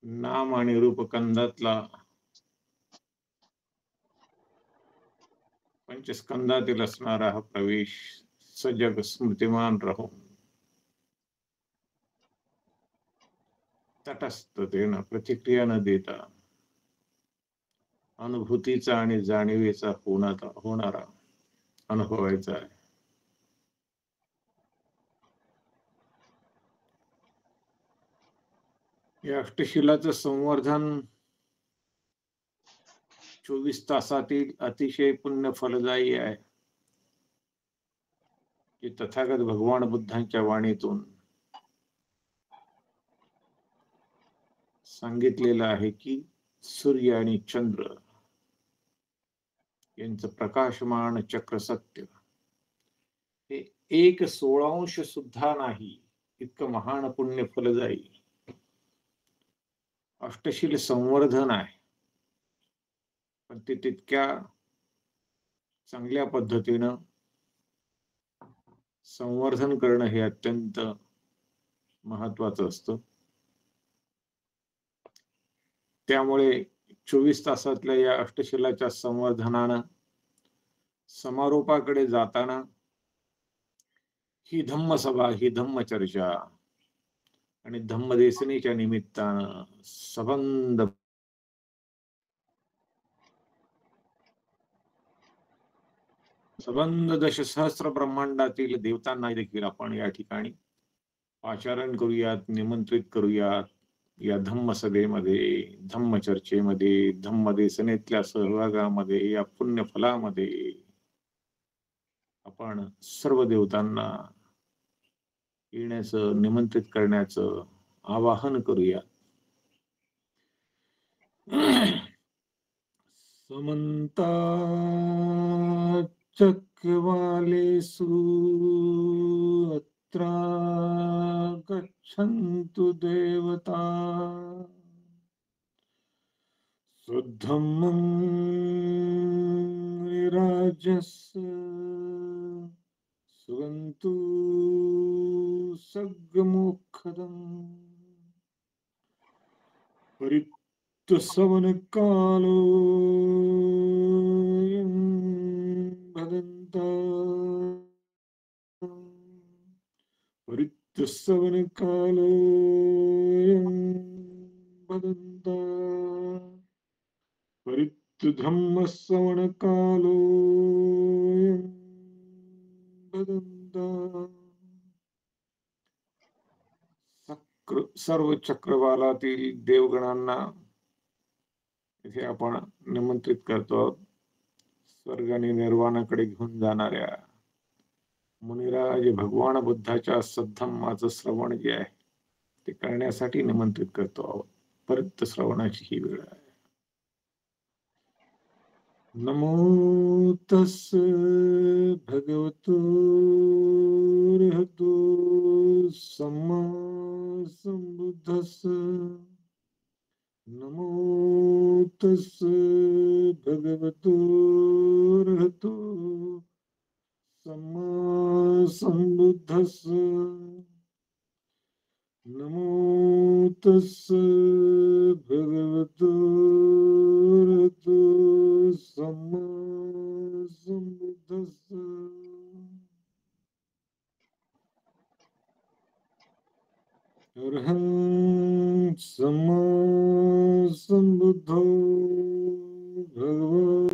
नाम आणि रूप कंदातला पंचस्कंदातील असणारा हा प्रवेश सजग स्मृतिमान राहून तटस्थतेनं प्रतिक्रिया न देता अनुभूतीचा आणि जाणीवेचा होणारा अनुभवायचा आहे. या अष्टशिलाचं संवर्धन 24 तासातील अतिशय पुण्य फलदायी आहे. की तथागत भगवान बुद्धांच्या वाणीतून सांगितलेलं आहे की सूर्य आणि चंद्र यांचं प्रकाशमान चक्र सत्य हे 1/16 सुद्धा नाही इतकं महान पुण्य फलदायी अष्टशील संवर्धन आहे. पण ते तितक्या चांगल्या पद्धतीनं संवर्धन करणं हे अत्यंत महत्वाचं असतं. त्यामुळे 24 तासातल्या या अष्टशिलाच्या संवर्धनानं समारोपाकडे जाताना ही धम्मसभा, ही धम्मचर्चा आणि धम्मदेसनीच्या निमित्तानं सबंध दशसहस्र ब्रह्मांडातील देवतांना देखील आपण या ठिकाणी आचरण करूयात, निमंत्रित करूयात. या धम्मसभेमध्ये, धम्मचर्चेमध्ये, धम्मदेसनेतल्या सहभागामध्ये, या पुण्यफलामध्ये आपण सर्व देवतांना येण्याचं, निमंत्रित करण्याचं आवाहन करूया. समंता चक्रवालेषु अत्रा गच्छन्तु देवता शुद्धं विराजस्य सुगन्तु सग्मुखदम् परित्तसवनकालो भदन्ता परित्तसवनकालो भदन्ता परित्तधम्मसवनकालो भदन्ता. सर्व चक्रवालातील देवगणांना इथे आपण निमंत्रित करतो. स्वर्ग आणि निर्वाणाकडे घेऊन जाणाऱ्या मुनिराज भगवान बुद्धाच्या सद्धम्माचं श्रवण जे आहे ते करण्यासाठी निमंत्रित करतो आहोत. परत श्रवणाची ही वेळ आहे. नमो तस् भगवतो अर्हतो सम्मा संबुद्धस्स. नमो तस् भगवतो अर्हतो सम्मा संबुद्धस्स. नमो तस् भगवतो अर्हतो सम्मा संबुद्धस्स. अर्हं सम्मा संबुद्धो भगवद्बुद्धं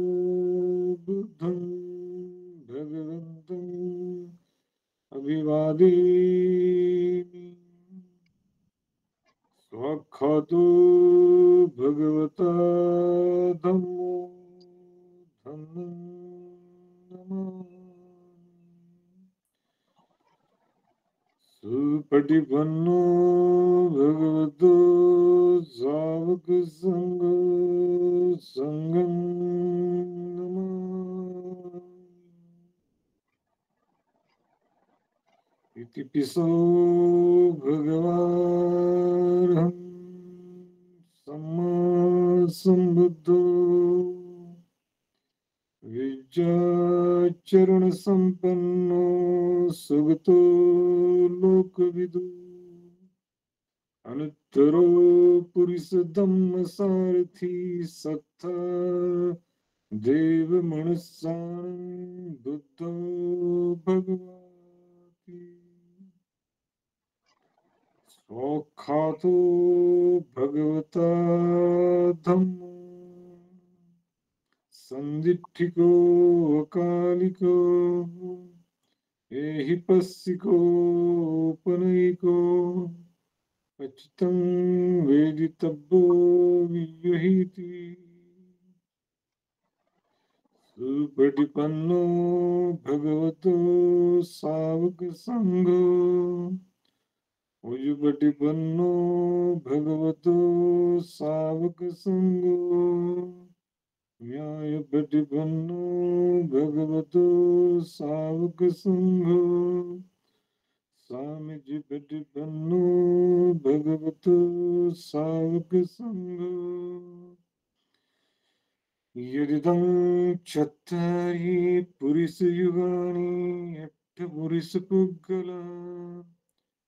भगवन्तं अभिवादेमि. स्वाक्षातो भगवता धम्मो धम्मं नमामि. सुपटिपन्नो भगवतो सावक संघो संघं नमामि. इतिपिसो भगवानहं सम्मा संबुद्धो विद्याचरण संपन्नो सुगतो लोकविदु अनुत्तरो पुरुष धम्म सारथी सत्ता देव मनुष्यानं बुद्धो भगवती स्वखातो भगवता धम्मो संदिठिको अकालिको एहि पस्सिको उपनयिको पचितं वेदितव्यो वियुहीति सुपटिपन्नो भगवतो सावक संघो उजुपटिपन्नो भगवतो सावक संघो न्यायपटिपन्नो भगवतो सावक संघो स्वामीजीपटिपन्नो भगवतो सावक संघो यदिदं चत्वारि पुरुषयुगानि अष्टपुरुषपुद्गला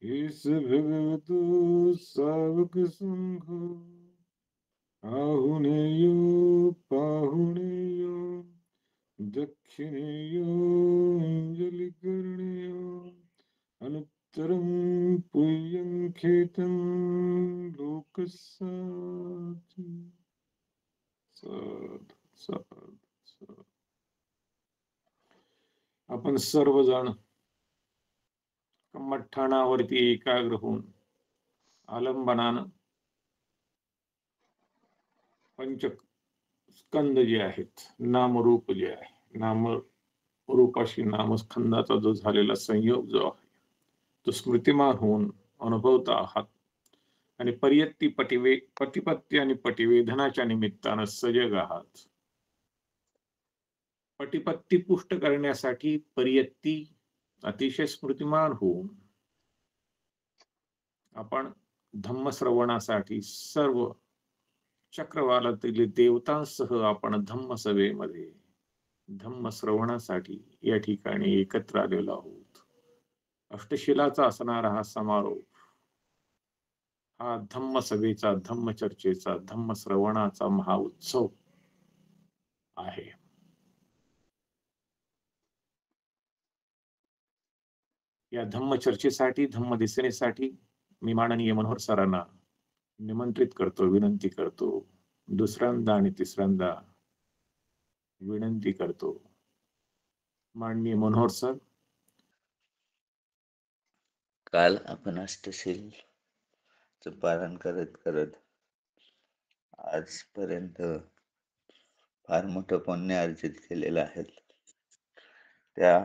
एष भगवतो सावकसङ्घो आहुनेयो पाहुनेयो दक्षिणेयो अञ्जलिकरणेयो अनुत्तरं पुय्यं खेतं लोकस्साक्षी सद सद सद. आपण सर्वजण मठ्ठाणावरती एकाग्र होऊन आलंबनानं पंच स्कंद जे आहेत, नामरूप जे आहे, नामरूपाशी नामस्कंदाचा जो झालेला संयोग जो आहे तो स्मृतिमान होऊन अनुभवता आहात आणि पतिपत्ती आणि पटिवेधनाच्या निमित्तानं सजग आहात. पटिपत्ती पुष्ट करण्यासाठी परियत्ती अतिशय स्मृतिमान होऊन आपण धम्मश्रवणासाठी सर्व चक्रवालातील देवतांसह आपण धम्मसभेमध्ये धम्मश्रवणासाठी या ठिकाणी एकत्र आलेलो आहोत. अष्टशिलाचा असणारा हा समारोप, हा धम्मसभेचा, धम्मचर्चेचा, धम्मश्रवणाचा महाउत्सव आहे. या धम्मचर्चेसाठी, धम्मदिसणेसाठी मी माननीय मनोहर सरांना निमंत्रित करतो, विनंती करतो. दुसऱ्यांदा आणि तिसऱ्यांदा विनंती करतो. माननीय मनोहर सर. काल आपण अष्टशील पारण करत करत आजपर्यंत फार मोठं पुण्य अर्जित केलेलं आहे. त्या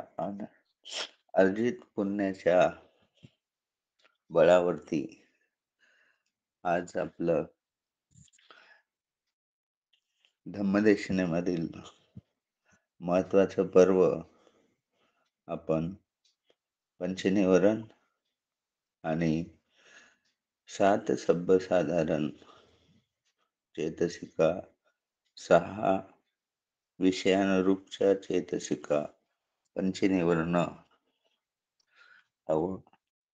अर्जित पुण्याच्या बळावरती आज आपलं धम्मदेशनेमधील महत्वाचं पर्व आपण पंचनिवरण आणि 7 सभ्यसाधारण चेतसिका, 6 विषयानुरूपच्या चेतसिका पंचनिवरण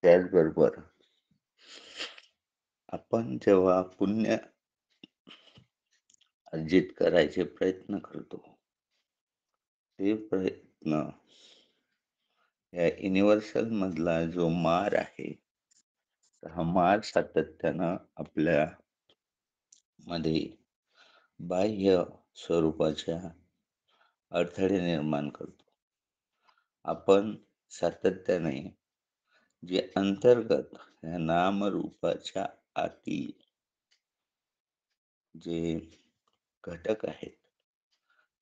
त्याचबरोबर आपण जेव्हा पुण्य अर्जित करायचे प्रयत्न करतो, ते प्रयत्न या युनिव्हर्सल मधला जो मार आहे, हा मार सातत्यानं आपल्या मध्ये बाह्य स्वरूपाच्या अडथळे निर्माण करतो. आपण सातत्याने जे अंतर्गत या नामरूपाच्या आतील जे घटक आहेत,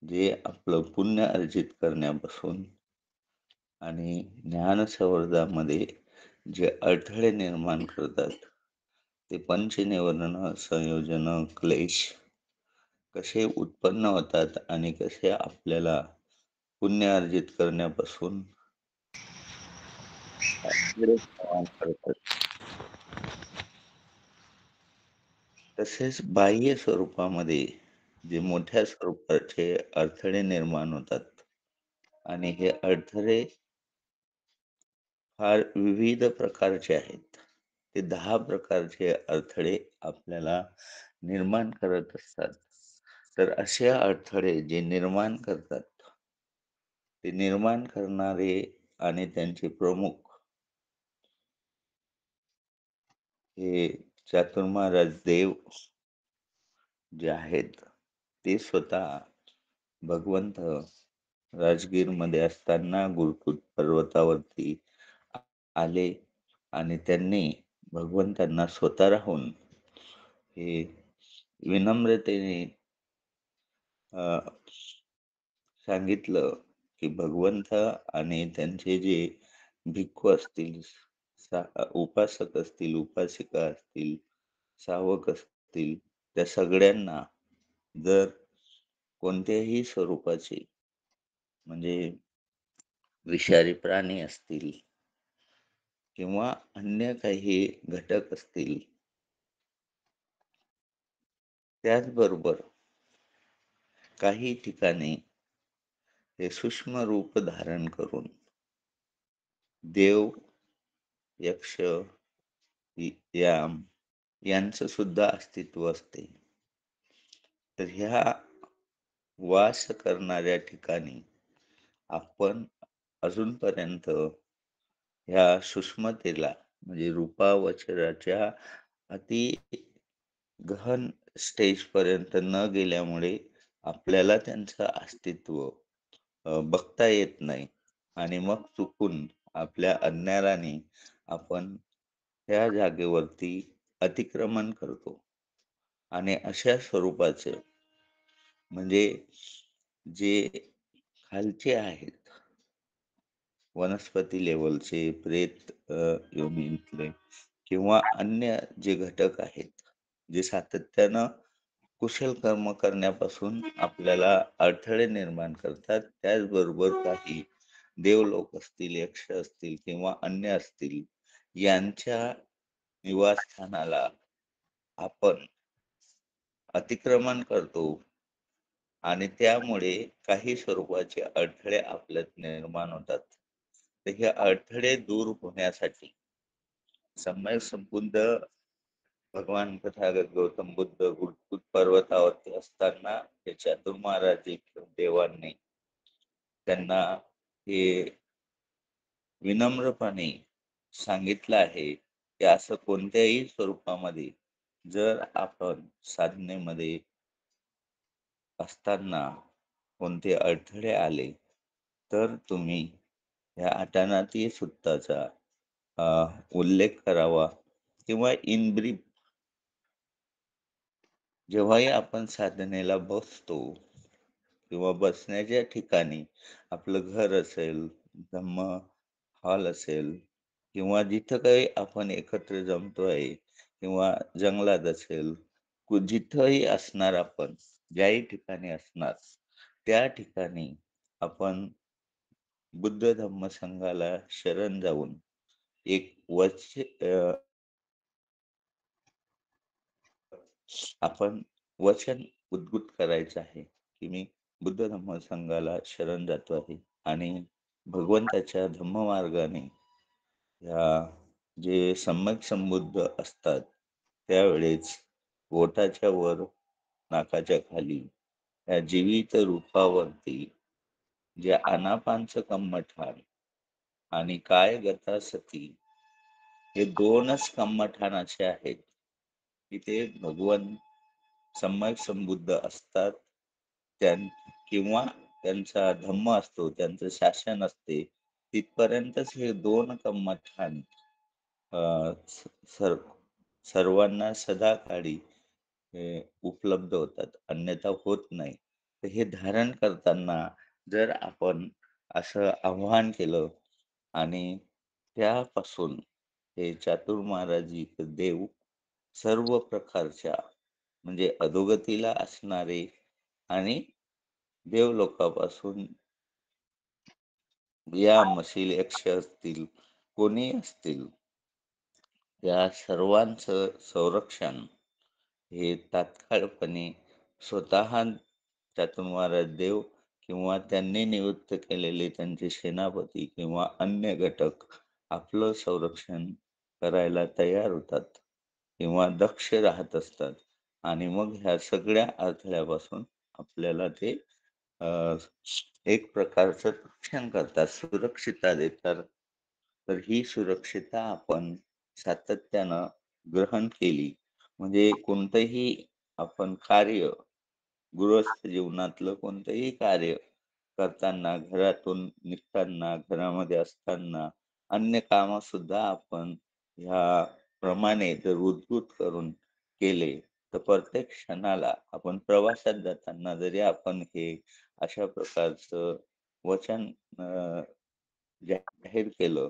जे आपलं पुण्य अर्जित करण्यापासून आणि ज्ञानसंवर्धनामध्ये जे अडथळे निर्माण करतात, ते पंचनिवरण, संयोजन, क्लेश कसे उत्पन्न होतात आणि कसे आपल्याला पुण्य अर्जित करण्यापासून करतात. तसेच बाह्य स्वरूपामध्ये जे मोठ्या स्वरूपाचे अडथळे निर्माण होतात आणि हे अडथळे फार विविध प्रकारचे आहेत. ते 10 प्रकारचे अडथळे आपल्याला निर्माण करत असतात. तर असे अडथळे जे निर्माण करतात, ते निर्माण करणारे आणि त्यांचे प्रमुख हे चातुर्माराज देव जे आहेत, ते स्वतः भगवंत राजगीरमध्ये असताना गुरुकुट पर्वतावरती आ- आले आणि त्यांनी भगवंतांना स्वतः राहून हे विनम्रतेने अ, सांगितलं की भगवंत आणि त्यांचे जे भिक्खू असतील, उपासक असतील, उपासिका असतील, सावक असतील, त्या सगळ्यांना जर कोणत्याही स्वरूपाचे म्हणजे विषारी प्राणी असतील किंवा अन्य काही घटक असतील, त्याचबरोबर काही ठिकाणी हे सूक्ष्म रूप धारण करून देव, यक्ष, याम यांचं सुद्धा अस्तित्व असते. तर ह्या वास करणाऱ्या ठिकाणी आपण अजूनपर्यंत ह्या सूक्ष्मतेला म्हणजे रूपावचराच्या अति गहन स्टेजपर्यंत न गेल्यामुळे आपल्याला त्यांचं अस्तित्व बघता येत नाही आणि मग चुकून आपल्या अज्ञानाने आपण त्या जागेवरती अतिक्रमण करतो आणि अशा स्वरूपाचे म्हणजे जे खालचे आहेत वनस्पती लेवलचे प्रेत योनीतले किंवा अन्य जे घटक आहेत, जे सातत्यानं कुशल कर्म करण्यापासून आपल्याला अडथळे निर्माण करतात. त्याचबरोबर काही देवलोक असतील, यक्ष असतील किंवा अन्य असतील, यांच्या निवासस्थानाला आपण अतिक्रमण करतो आणि त्यामुळे काही स्वरूपाचे अडथळे आपल्यात निर्माण होतात. तर हे अडथळे दूर होण्यासाठी सम्यक संबुद्ध भगवान तथागत गौतम बुद्ध गुरुकुट पर्वतावरती असताना हे चातुर्माराजी देवांनी त्यांना हे विनम्रपणे सांगितलं आहे की असं कोणत्याही स्वरूपामध्ये जर आपण साधनेमध्ये असताना कोणते अडथळे आले तर तुम्ही या अटानाती सुत्ताचा उल्लेख करावा किंवा इन ब्रीफ जेव्हाही आपण साधनेला बसतो किंवा बसण्याच्या ठिकाणी आपलं घर असेल, धम्म हॉल असेल किंवा जिथं काही आपण एकत्र जमतोय किंवा जंगलात असेल, जिथंही असणार आपण, ज्याही ठिकाणी असणार, त्या ठिकाणी आपण बुद्ध धम्म संघाला शरण जाऊन एक आपण वचन उद्भूत करायचं आहे की मी बुद्ध धम्म संघाला शरण जातो आहे आणि भगवंताच्या धम्ममार्गाने ह्या जे सम्यक संबुद्ध असतात त्यावेळेस ओठाच्या वर, नाकाच्या खाली या जीवित रूपावरती जे आनापानचं कम्मठान आणि काय गता सती हे दोनच कम्मठान असे आहेत की ते भगवन सम्यक संबुद्ध असतात त्यां किंवा त्यांचा धम्म असतो, त्यांचं शासन असते, तिथपर्यंतच हे दोन कम्मठान स- सर्व सर्वांना सदा काळी उपलब्ध होतात, अन्यथा होत नाही. तर हे धारण करताना जर आपण असं आव्हान केलं आणि त्यापासून हे चातुर्माराजी देव सर्व प्रकारच्या म्हणजे अधोगतीला असणारे आणि देवलोकापासून या मशील यक्ष असतील, कोणी असतील, त्या सर्वांचं संरक्षण हे तात्काळपणे स्वतः चातुर्माराज देव किंवा त्यांनी नियुक्त केलेले त्यांचे सेनापती किंवा अन्य घटक आपलं संरक्षण करायला तयार होतात किंवा दक्ष राहत असतात आणि मग ह्या सगळ्या अडथळ्यापासून आपल्याला ते अ, एक प्रकारचं रक्षण करतात, सुरक्षितता देतात. तर ही सुरक्षितता आपण सातत्यानं ग्रहण केली म्हणजे कोणतंही आपण कार्य गृहस्थ जीवनातलं कोणतंही कार्य करताना, घरातून निघताना, घरामध्ये असताना, अन्य कामं सुद्धा आपण ह्या प्रमाणे जर उद्भूत करून केले, तर प्रत्येक क्षणाला आपण प्रवासात जाताना जरी आपण हे अशा प्रकारचं वचन जाहीर केलं,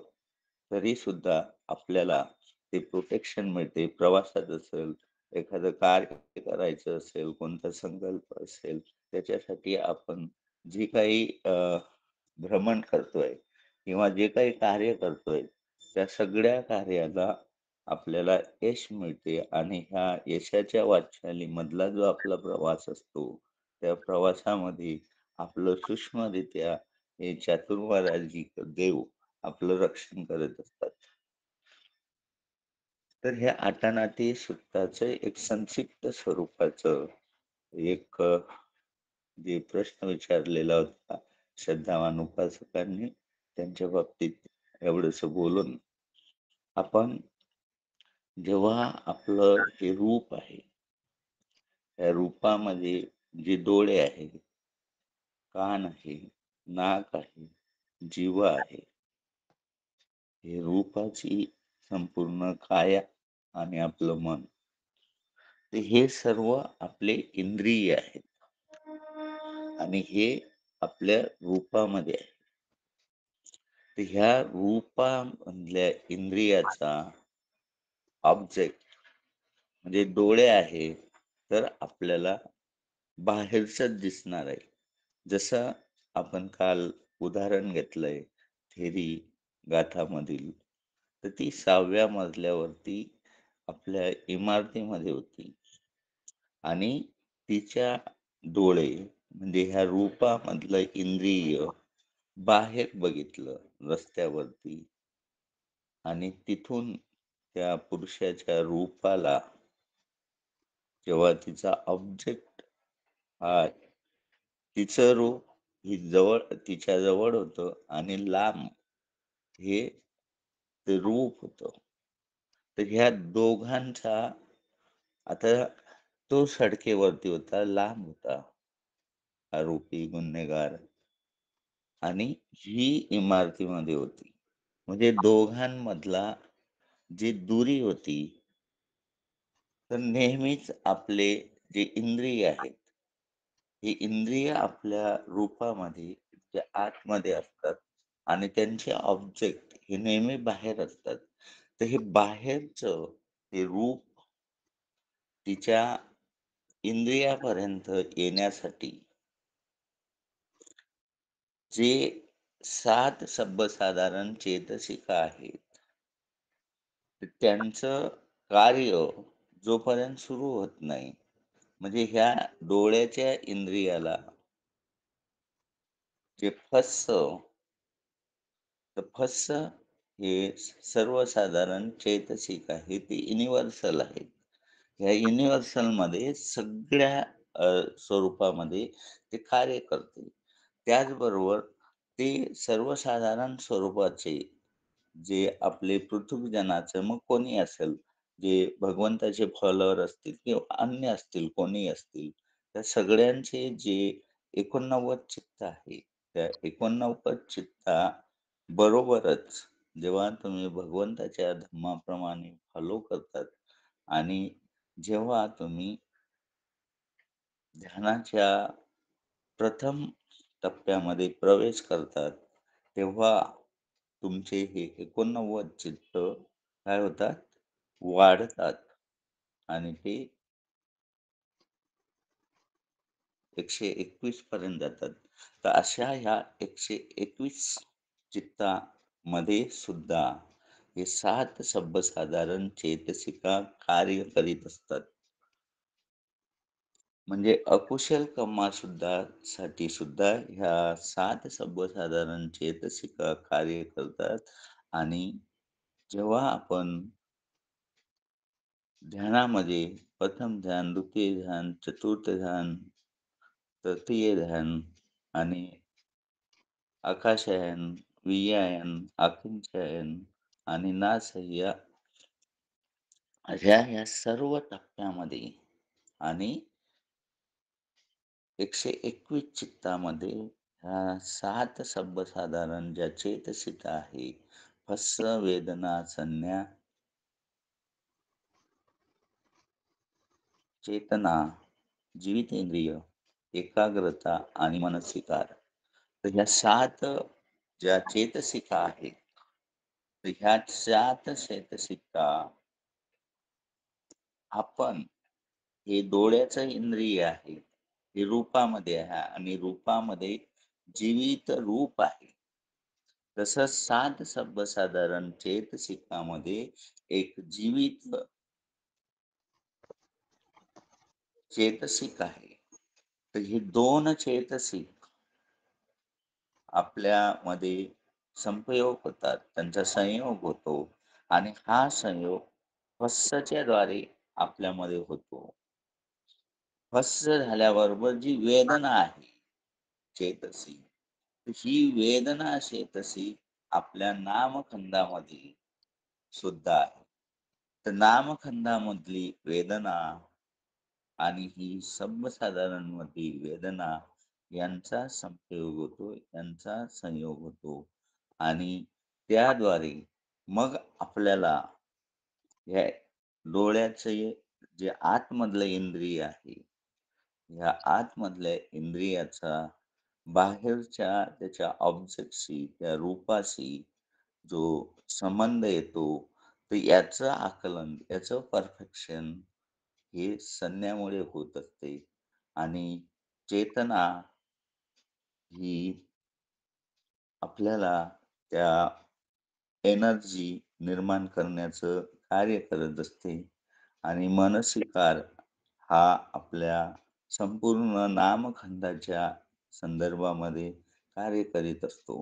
तरी सुद्धा आपल्याला ते प्रोटेक्शन मिळते. प्रवासात असेल, एखादं कार्य करायचं असेल, कोणता संकल्प असेल, त्याच्यासाठी आपण जी काही भ्रमण करतोय किंवा जे काही कार्य करतोय, त्या सगळ्या कार्याला आपल्याला यश मिळते आणि ह्या यशाच्या वाटचालीमधला जो आपला प्रवास असतो, त्या प्रवासामध्ये आपलं सूक्ष्मरित्या हे चातुर्माराजी देव आपलं रक्षण करत असतात. तर ह्या आटानाटी सूक्ताचं एक संक्षिप्त स्वरूपाचं एक जे प्रश्न विचारलेला होता श्रद्धावान उपासकांनी, त्यांच्या बाबतीत एवढंसं बोलून आपण जेव्हा आपलं हे रूप आहे, त्या रूपामध्ये जे डोळे आहेत, कान आहे, नाक आहे, जिव्हा आहे, हे रूपाची संपूर्ण काया आणि आपलं मन, तर हे सर्व आपले इंद्रिय आहेत आणि हे आपल्या रूपामध्ये आहे. तर ह्या रूपामधल्या इंद्रियाचा ऑब्जेक्ट म्हणजे डोळे आहे, तर आपल्याला बाहेरचंच दिसणार आहे. जसं आपण काल उदाहरण घेतलंय थेरी गाथामधील, तर ती 6व्या मजल्यावरती आपल्या इमारतीमध्ये होती आणि तिच्या डोळे म्हणजे ह्या रूपामधलं इंद्रिय बाहेर बघितलं रस्त्यावरती आणि तिथून त्या पुरुषाच्या रूपाला जेव्हा तिचा ऑब्जेक्ट हा तिचं रूप ही जवळ तिच्या जवळ होतं आणि लांब हे ते रूप होतं. तर ह्या दोघांचा आता तो सडकेवरती होता, लांब होता, आरोपी, गुन्हेगार आणि ही इमारतीमध्ये होती. म्हणजे दोघांमधला जी दुरी होती, तर नेहमीच आपले जे इंद्रिय आहेत, ही इंद्रिय आपल्या रूपामध्ये जे आतमध्ये असतात आणि त्यांचे ऑब्जेक्ट हे नेहमी बाहेर असतात. तर हे बाहेरचं हे रूप तिच्या इंद्रियापर्यंत येण्यासाठी जे 7 सर्वसाधारण चेतसिका आहेत, तर त्यांचं कार्य जोपर्यंत सुरू होत नाही, म्हणजे ह्या डोळ्याच्या इंद्रियाला जे फसतं, तर फसं हे सर्वसाधारण चेतसिक आहे, ती युनिव्हर्सल आहे. ह्या युनिव्हर्सलमध्ये सगळ्या स्वरूपामध्ये ते कार्य करते. त्याचबरोबर ते सर्वसाधारण स्वरूपाचे जे आपले पृथ्वीजनाचं मग कोणी असेल, जे भगवंताचे फॉलोवर असतील किंवा अन्य असतील, कोणी असतील, त्या सगळ्यांचे जे 89 चित्त आहे, त्या 89 चित्ताबरोबरच जेव्हा तुम्ही भगवंताच्या धर्माप्रमाणे फॉलो करतात आणि जेव्हा तुम्ही ध्यानाच्या प्रथम टप्प्यामध्ये प्रवेश करतात, तेव्हा तुमचे हे 89 चित्त काय होतात? वाढतात आणि ते 121 पर्यंत जातात. तर अशा ह्या 121 चित्तामध्ये सुद्धा हे 7 सर्वसाधारण चेतसिका कार्य करीत असतात. म्हणजे अकुशल कामासुद्धा साठी सुद्धा ह्या 7 सर्वसाधारण चेतसिका कार्य करतात आणि जेव्हा आपण ध्यानामध्ये प्रथम ध्यान, द्वितीय ध्यान, चतुर्थ ध्यान, तृतीय ध्यान आणि आकाशयन, वियायन, आकिंचन आणि नासय्य ह्या सर्व टप्प्यामध्ये आणि 121 चित्तामध्ये ह्या 7 सर्वसाधारण ज्या चेतसिका आहे, स्पर्श, वेदना, संज्ञा, चेतना, जीवितेंद्रिय, एकाग्रता आणि मनस्विकार. तर ह्या 7 ज्या चेतसिका आहेत, तर ह्या 7 चेतसिका आपण हे डोळ्याचं इंद्रिय आहे. हे रूपामध्ये आहे आणि रूपामध्ये जीवित रूप आहे. तसंच 7 सर्वसाधारण चेतसिकामध्ये एक जीवित चेतसिक आहे. तर ही 2 चेतसिक आपल्यामध्ये संपयोग होतात. त्यांचा संयोग होतो आणि हा संयोग स्पर्शाच्या द्वारे आपल्यामध्ये होतो. स्पर्श झाल्याबरोबर जी वेदना आहे चेतसिक, ही वेदना चेतसिक आपल्या नामखंडामध्ये सुद्धा आहे. तर नामखंडामधली वेदना आणि ही सर्वसाधारणमधली वेदना यांचा संयोग होतो, यांचा संयोग होतो आणि त्याद्वारे मग आपल्याला ह्या डोळ्याचे जे आतमधलं इंद्रिय आहे, ह्या आतमधल्या इंद्रियाचा बाहेरच्या त्याच्या ऑब्जेक्टशी, त्या रूपाशी जो संबंध येतो, तर याचं आकलन, याचं परफेक्शन हे संज्ञामुळे होत असते आणि चेतना ही आपल्याला त्या एनर्जी निर्माण करण्याचं कार्य करत असते आणि मनस्विकार हा आपल्या संपूर्ण नामखंडाच्या संदर्भामध्ये कार्य करीत असतो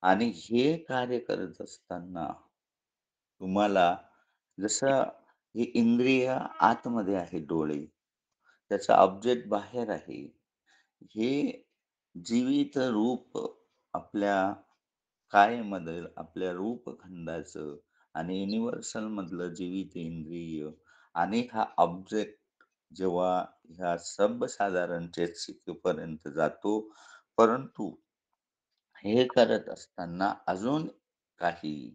आणि हे कार्य करत असताना तुम्हाला जसं हे इंद्रिय आतमध्ये आहे डोळे, त्याचा ऑब्जेक्ट बाहेर आहे. हे जीवित रूप आपल्या कायेमधील आपल्या रूपखंडाचं आणि युनिव्हर्सल मधलं जीवित इंद्रिय आणि हा ऑब्जेक्ट जेव्हा ह्या सर्वसाधारण चेतसिकेपर्यंत जातो, परंतु हे करत असताना अजून काही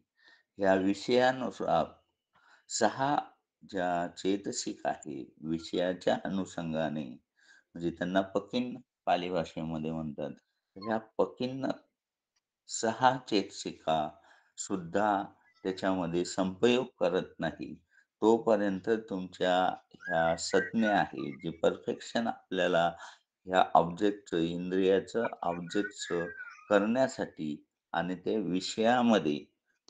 ह्या विषयानुसार 6 ज्या चेतसिक आहे, विषयाच्या अनुषंगाने म्हणजे त्यांना पकिन पाली भाषेमध्ये म्हणतात. ह्या पकिन 6 चेतसिका सुद्धा त्याच्यामध्ये संपयोग करत नाही. तोपर्यंत तुमच्या ह्या संज्ञा आहे, जे परफेक्शन आपल्याला ह्या ऑब्जेक्टचं, इंद्रियाचं ऑब्जेक्टचं करण्यासाठी आणि ते विषयामध्ये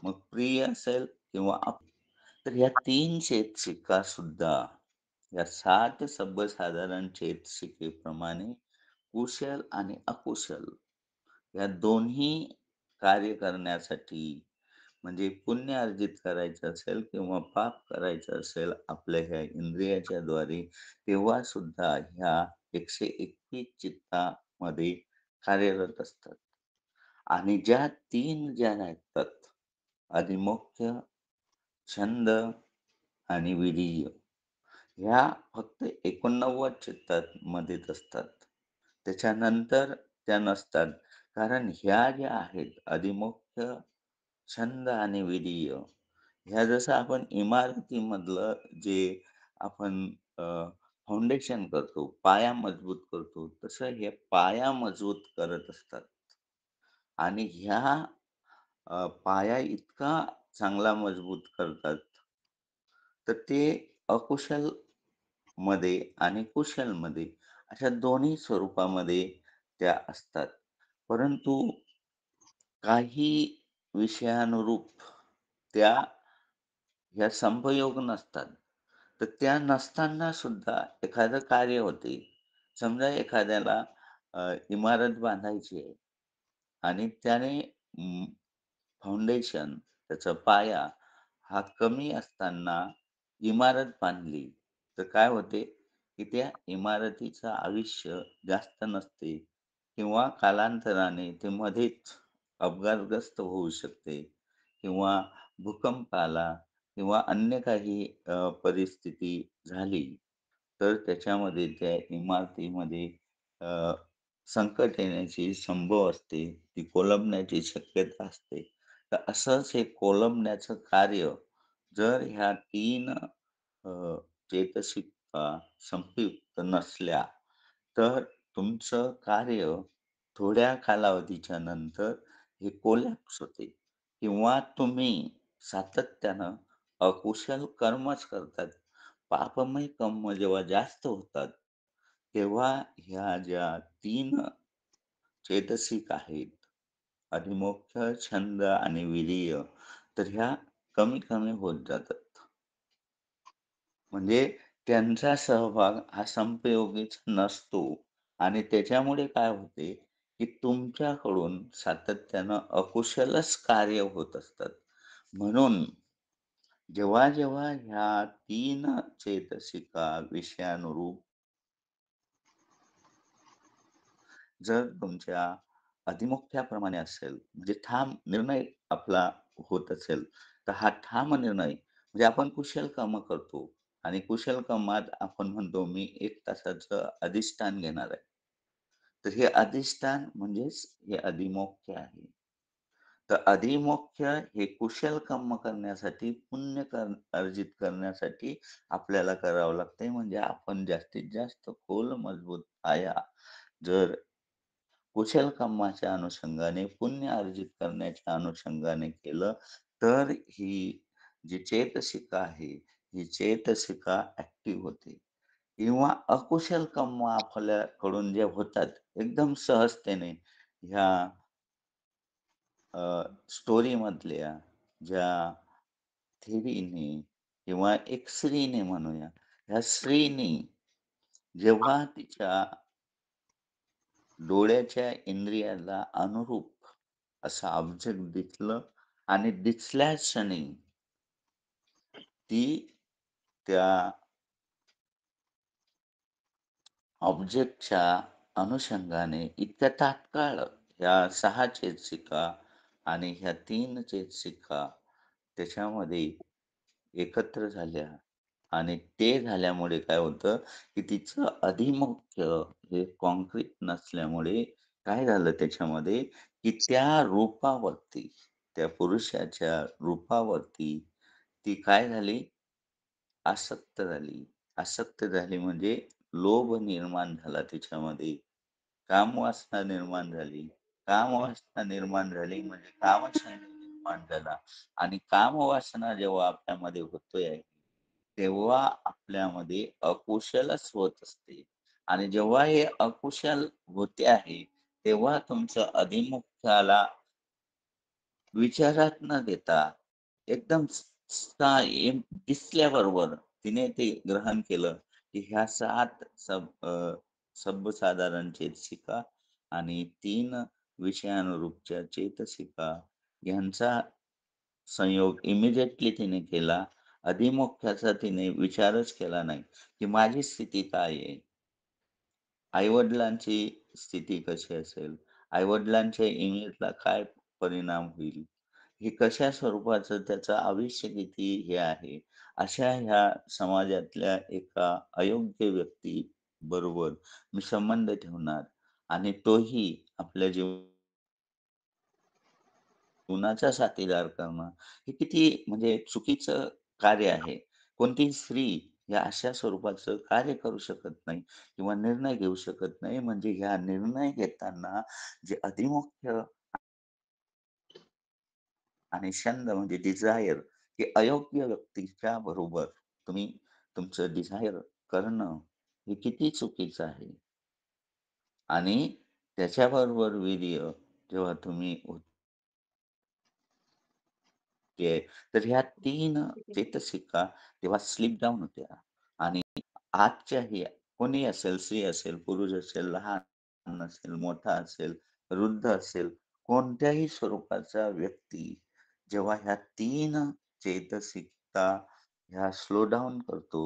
मग प्रिय असेल किंवा तर ह्या 3 चेतसिका सुद्धा या 7 सर्वसाधारण चेतसिकेप्रमाणे कुशल आणि अकुशल या दोन्ही कार्य करण्यासाठी म्हणजे पुण्य अर्जित करायचं असेल किंवा पाप करायचं असेल आपल्या ह्या इंद्रियाच्या द्वारे, तेव्हा सुद्धा ह्या 121 चित्तामध्ये कार्यरत असतात. आणि ज्या 3 ज्या आहेत अधिमोक्ष, छंद आणि विरिय ह्या फक्त 89 चित्तात मध्येच असतात. त्याच्यानंतर त्या नसतात. कारण ह्या ज्या आहेत अधिमुख्य, छंद आणि विरिय ह्या जसं आपण इमारतीमधलं जे आपण फाउंडेशन करतो, पाया मजबूत करतो, तसं हे पाया मजबूत करत असतात. आणि ह्या पाया इतका चांगला मजबूत करतात, तर ते अकुशलमध्ये आणि कुशलमध्ये अशा दोन्ही स्वरूपामध्ये त्या असतात. परंतु काही विषयानुरूप त्या ह्या संपयोग नसतात. तर त्या नसताना सुद्धा एखादं कार्य होते. समजा एखाद्याला इमारत बांधायची आहे आणि त्याने फाउंडेशन त्याचा पाया हा कमी असताना इमारत बांधली, तर काय होते, की त्या इमारतीचं आयुष्य जास्त नसते किंवा कालांतराने ते मध्येच अपघातग्रस्त होऊ शकते किंवा भूकंप आला किंवा अन्य काही परिस्थिती झाली, तर त्याच्यामध्ये त्या इमारतीमध्ये अ, संकट येण्याची संभव असते. ती कोलमण्याची शक्यता असते. तर असंच हे कोलमण्याचं कार्य जर ह्या 3 चेतसिका संपयुक्त नसल्या, तर तुमचं कार्य थोड्या कालावधीच्या नंतर हे कोलॅप्स होते किंवा तुम्ही सातत्यानं अकुशल कर्मच करतात. पापमय कर्म जेव्हा जास्त होतात, तेव्हा ह्या ज्या 3 चेतसिक आहेत, अधिमोक्ष, छंद आणि विरिय, तर ह्या कमी-कमी होत जातात. म्हणजे त्यांचा सहभाग हा संपयोगीच नसतो आणि त्याच्यामुळे काय होते, की तुमच्याकडून सातत्यानं अकुशलच कार्य होत असतात. म्हणून जेव्हा-जेव्हा ह्या 3 चेतसिका विषयानुरूप जर तुमच्या अतिमुख्याप्रमाणे असेल, म्हणजे ठाम निर्णय आपला होत असेल, तर हा ठाम निर्णय म्हणजे आपण कुशल कामं करतो आणि कुशल कामात आपण म्हणतो, मी 1 तासाचं अधिष्ठान घेणार आहे. तर हे अधिष्ठान म्हणजेच हे अधिमोक्ष आहे. तर अधिमोक्ष हे कुशल कर्म करण्यासाठी, पुण्य अर्जित करण्यासाठी आपल्याला करावं लागतंय. म्हणजे आपण जास्तीत जास्त खोल, मजबूत पाया जर कुशल कर्माच्या अनुषंगाने, पुण्य अर्जित करण्याच्या अनुषंगाने केलं, तर ही जी चेतसिका आहे, ही चेतसिका ॲक्टिव्ह होते. किंवा अकुशल कर्म आपल्याकडून जे होतात एकदम सहजतेने ह्या स्टोरीमधल्या ज्या थिरीनी किंवा एक स्त्रीने म्हणूया, ह्या स्त्रीनी जेव्हा तिच्या डोळ्याच्या इंद्रियाला अनुरूप असं ऑब्जेक्ट दिसलं आणि दिसल्याच क्षणी ती त्या ऑब्जेक्टच्या अनुषंगाने इतक्या तात्काळ ह्या 6 चेतसिका आणि ह्या 3 चेतसिका त्याच्यामध्ये एकत्र झाल्या आणि ते झाल्यामुळे काय होतं, की तिचं अधिमुख्य हे काँक्रीट नसल्यामुळे काय झालं त्याच्यामध्ये, की त्या रूपावरती, त्या पुरुषाच्या रूपावरती ती काय झाली, आसक्त झाली. आसक्त झाली म्हणजे लोभ निर्माण झाला तिच्यामध्ये. कामवासना निर्माण झाली. कामवासना निर्माण झाली म्हणजे कामछंद निर्माण झाला आणि कामवासना जेव्हा आपल्यामध्ये होतोय, तेव्हा आपल्यामध्ये अकुशलच होत असते आणि जेव्हा हे अकुशल होते आहे, तेव्हा तुमचं अधिमुख्याला विचारात न घेता एकदम दिसल्याबरोबर तिने ते ग्रहण केलं, की ह्या 7 सर्वसाधारण चेतसिका आणि 3 विषयानुरूपच्या चेतसिका यांचा संयोग इमिडिएटली तिने केला. अधिमुख्याचा तिने विचारच केला नाही, की माझी स्थिती काय आहे? आई-वडिलांची स्थिती कशी असेल? आई-वडिलांच्या इमेजला काय परिणाम होईल? हे कशा स्वरूपाचं त्याचं आयुष्य किती हे आहे. अशा ह्या समाजातल्या एका अयोग्य व्यक्तीबरोबर मी संबंध ठेवणार आणि तोही आपल्या जीवनाचा साथीदार करणं, हे किती म्हणजे चुकीचं कार्य आहे. कोणतीही स्त्री या अशा स्वरूपाचं कार्य करू शकत नाही किंवा निर्णय घेऊ शकत नाही. म्हणजे ह्या निर्णय घेताना जे अधिमुख्य आणि छंद म्हणजे डिझायर हे अयोग्य व्यक्तीच्या बरोबर तुम्ही तुमचं डिझायर करणं हे किती चुकीचं आहे. आणि त्याच्याबरोबर वीर्य जेव्हा तुम्ही होते, तर ह्या 3 चेतसिका तेव्हा स्लिप डाउन होत्या आणि आजच्याही कोणी असेल, स्त्री असेल, पुरुष असेल, लहान असेल, मोठा असेल, वृद्ध असेल, कोणत्याही स्वरूपाचा व्यक्ती जेव्हा ह्या 3 चैतसिकता ह्या स्लो डाउन करतो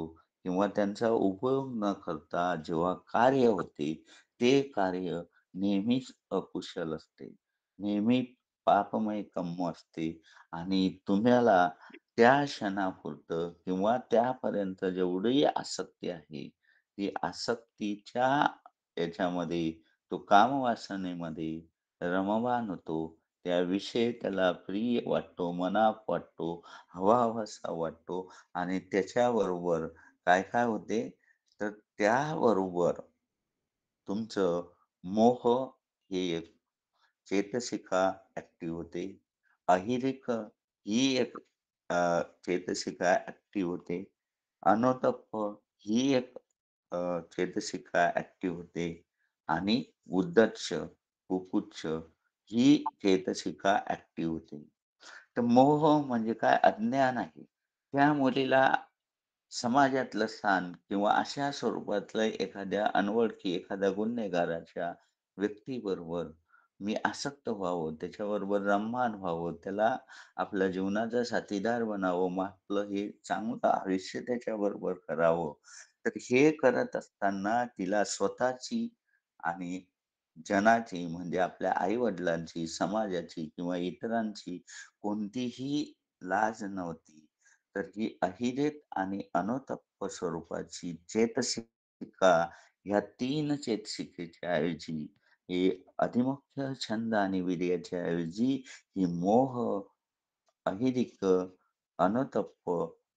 किंवा त्यांचा उपयोग न करता जेव्हा कार्य होते, ते कार्य नेहमीच अकुशल असते. नेहमी पापमय कर्म असते आणि तुम्हाला त्या क्षणापुरतं किंवा त्यापर्यंत जेवढी आसक्ती आहे, ती आसक्तीच्या याच्यामध्ये तो कामवासनेमध्ये रममाण होतो. त्याविषयी त्याला प्रिय वाटतो, मनाप वाटतो, हवा-हवासा वाटतो आणि त्याच्याबरोबर काय-काय होते, तर त्याबरोबर तुमचं मोह हे एक चेतसिका ॲक्टिव्ह होते. अहिरिक ही एक चेतसिका ॲक्टिव्ह होते. अनुतप्प ही एक चेतसिका ॲक्टिव्ह होते आणि उद्धच्च, कुकुच्च ही चेतसिका ॲक्टिव्ह होते. तर मोह म्हणजे काय? अज्ञान आहे. त्या मुलीला समाजातलं स्थान किंवा अशा स्वरूपातलं एखाद्या अनोळखी, एखाद्या गुन्हेगाराच्या व्यक्तीबरोबर मी आसक्त व्हावं, त्याच्याबरोबर रममाण व्हावं, त्याला आपल्या जीवनाचा साथीदार बनावं, मग आपलं हे चांगलं आयुष्य त्याच्याबरोबर करावं. तर हे करत असताना तिला स्वतःची आणि जनाची म्हणजे आपल्या आई-वडिलांची, समाजाची किंवा इतरांची कोणतीही लाज नव्हती. तर ही अहिरेक आणि अनुतप्त स्वरूपाची चेतसिका ह्या 3 चेतसिकेच्या ऐवजी हे अधिमुख्य छंद आणि वीर्याच्या ऐवजी ही मोह, अहिरिक, अनुतप्प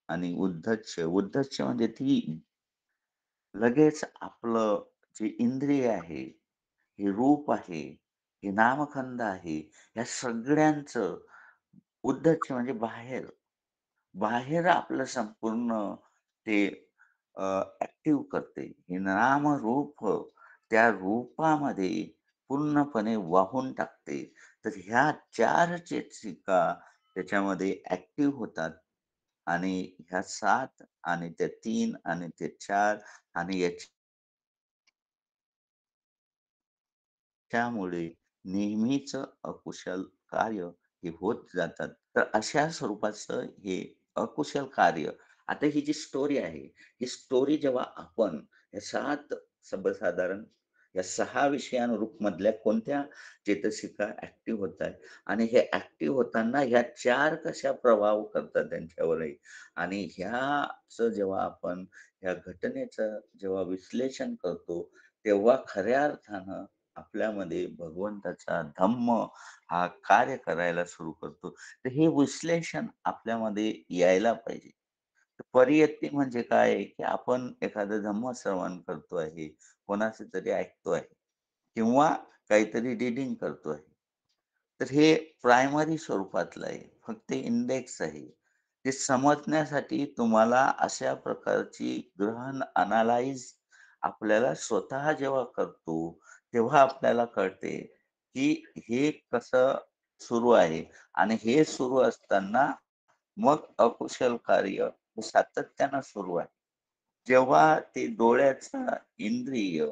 आणि उद्धच्च. उद्धच्च म्हणजे ती लगेच आपलं जे इंद्रिय आहे, हे रूप आहे, हे नामखंड आहे, या सगळ्यांचं उद्धच्च म्हणजे बाहेर. बाहेर आपलं संपूर्ण ते ॲक्टिव्ह करते. हे नामरूप त्या रूपामध्ये पूर्णपणे वाहून टाकते. तर ह्या 4 चेतसिका त्याच्यामध्ये ॲक्टिव्ह होतात आणि ह्या 7 आणि त्या 3 आणि ते 4 आणि त्यामुळे नेहमीच अकुशल कार्य हे होत जातात. तर अशा स्वरूपाचं हे अकुशल कार्य. आता ही जी स्टोरी आहे, ही स्टोरी जेव्हा आपण या 7 सर्वसाधारण या 6 विषयानुरूप मधल्या कोणत्या चेतसिका ॲक्टिव्ह होत आहे आणि हे ॲक्टिव्ह होताना ह्या 4 कशा प्रभाव करतात त्यांच्यावरही आणि ह्याचं जेव्हा आपण ह्या घटनेचं जेव्हा विश्लेषण करतो, तेव्हा खऱ्या अर्थानं आपल्यामध्ये भगवंताचा धम्म हा कार्य करायला सुरू करतो. तर हे विश्लेषण आपल्यामध्ये यायला पाहिजे. तर परियत्ती म्हणजे काय आहे, की आपण एखादं धम्म श्रवण करतो आहे, कोणाचं तरी ऐकतो आहे किंवा काहीतरी रीडिंग करतो आहे. तर हे प्रायमरी स्वरूपातलं आहे. फक्त इंडेक्स आहे. ते समजण्यासाठी तुम्हाला अशा प्रकारची गहन अॅनालाइज आपल्याला स्वतः जेव्हा करतो, तेव्हा आपल्याला कळते, की हे कसं सुरू आहे आणि हे सुरू असताना मग अकुशल कार्य हे सातत्यानं सुरू आहे. जेव्हा ते डोळ्याचं इंद्रिय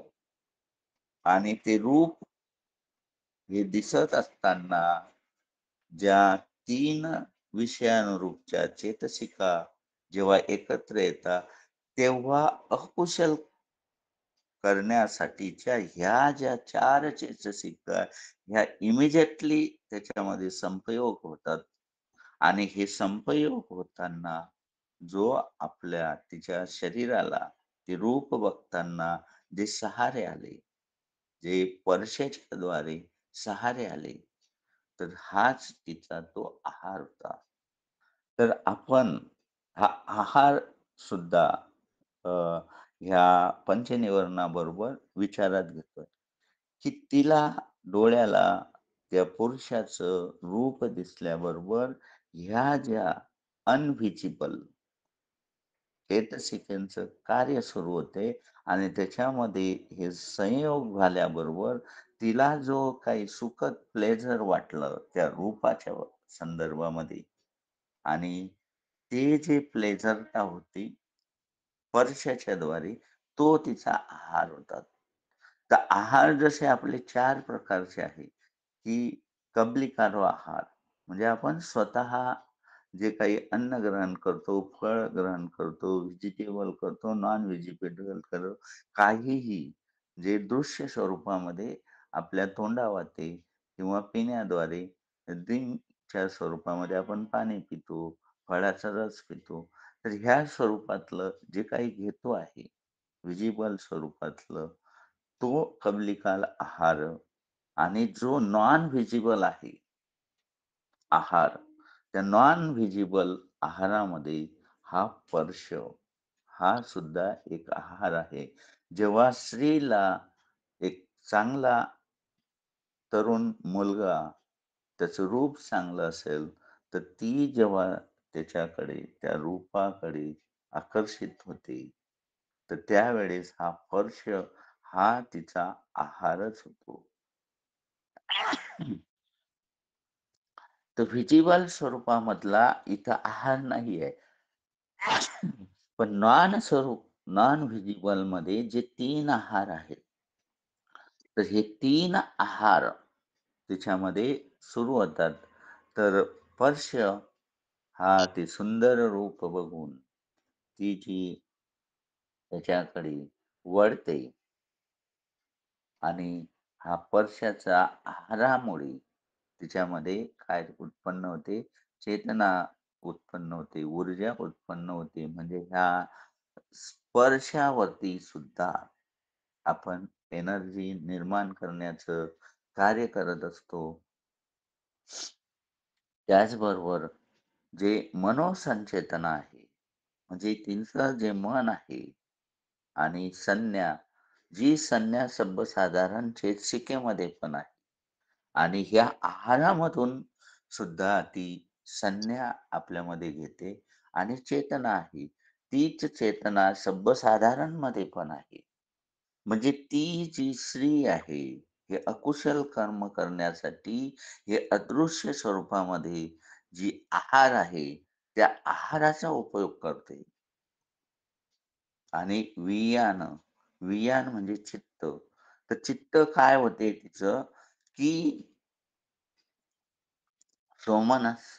आणि ते रूप हे दिसत असताना ज्या 3 विषयानुरूपच्या चेतसिका जेव्हा एकत्र येतात, तेव्हा अकुशल करण्यासाठीच्या ह्या ज्या 4 चेतसिका ह्या इमिडिएटली त्याच्यामध्ये संपयोग होतात आणि हे संपयोग होताना जो आपल्या तिच्या शरीराला ते रूप बघताना जे सहारे आले, जे स्पर्शाच्याद्वारे सहारे आले, तर हाच तिचा तो आहार होता. तर आपण हा आहार सुद्धा अ, ह्या पंचनिवर्णाबरोबर विचारात घेतोय, की तिला डोळ्याला त्या पुरुषाचं रूप दिसल्याबरोबर ह्या ज्या अनव्हिजिबल चेतसिकेचं कार्य सुरू होते आणि त्याच्यामध्ये हे संयोग झाल्याबरोबर तिला जो काही सुखद प्लेजर वाटलं त्या रूपाच्या संदर्भामध्ये आणि ते जे प्लेझरता होती स्पर्शाच्याद्वारे तो तिचा आहार होता. तर आहार जसे आपले 4 प्रकारचे आहेत, की कबलिकारो आहार म्हणजे आपण स्वतः जे काही अन्न ग्रहण करतो, फळ ग्रहण करतो, व्हेजिटेबल करतो, नॉन व्हेजिटेबल करतो, काहीही जे दृश्य स्वरूपामध्ये आपल्या तोंडावाटे किंवा पिण्याद्वारे ड्रिंकच्या स्वरूपामध्ये आपण पाणी पितो, फळाचा रस पितो. तर ह्या स्वरूपातलं जे काही घेतो आहे, व्हिजिबल स्वरूपातलं, तो कबलिकाल आहार आणि जो नॉन व्हिजिबल आहे आहार, त्या नॉन व्हिजिबल आहारामध्ये हा स्पर्श हा सुद्धा एक आहार आहे. जेव्हा स्त्रीला एक चांगला तरुण मुलगा त्याचं रूप चांगलं असेल, तर ती जेव्हा त्याच्याकडे, त्या रूपाकडे आकर्षित होते, तर त्यावेळेस हा स्पर्श हा तिचा आहारच होतो. तर व्हिजिबल स्वरूपामधला इथं आहार नाहीये. पण नॉन व्हिजिबलमध्ये जे 3 आहार आहेत, तर हे 3 आहार त्याच्यामध्ये सुरू होतात. तर स्पर्श हा ते सुंदर रूप बघून ती जी त्याच्याकडे वळते आणि हा स्पर्शाच्या आहारामुळे तिच्यामध्ये काय उत्पन्न होते? चेतना उत्पन्न होते, ऊर्जा उत्पन्न होते. म्हणजे ह्या स्पर्शावरती सुद्धा आपण एनर्जी निर्माण करण्याचं कार्य करत असतो. त्याचबरोबर जे मनोसंचेतना आहे, म्हणजे तिचं जे मन आहे आणि संज्ञा, जी संज्ञा सर्वसाधारण चिकित्सेमध्ये पण आहे आणि ह्या आहारामधून सुद्धा ती संज्ञा आपल्यामध्ये घेते आणि चेतना आहे. तीच चेतना सर्वसाधारणमध्ये पण आहे. म्हणजे ती जी स्त्री आहे, हे अकुशल कर्म करण्यासाठी हे अदृश्य स्वरूपामध्ये जी आहार आहे, त्या आहाराचा उपयोग करते. आणि वियान म्हणजे चित्त. तर चित्त काय होते तिचं, की सोमनस्स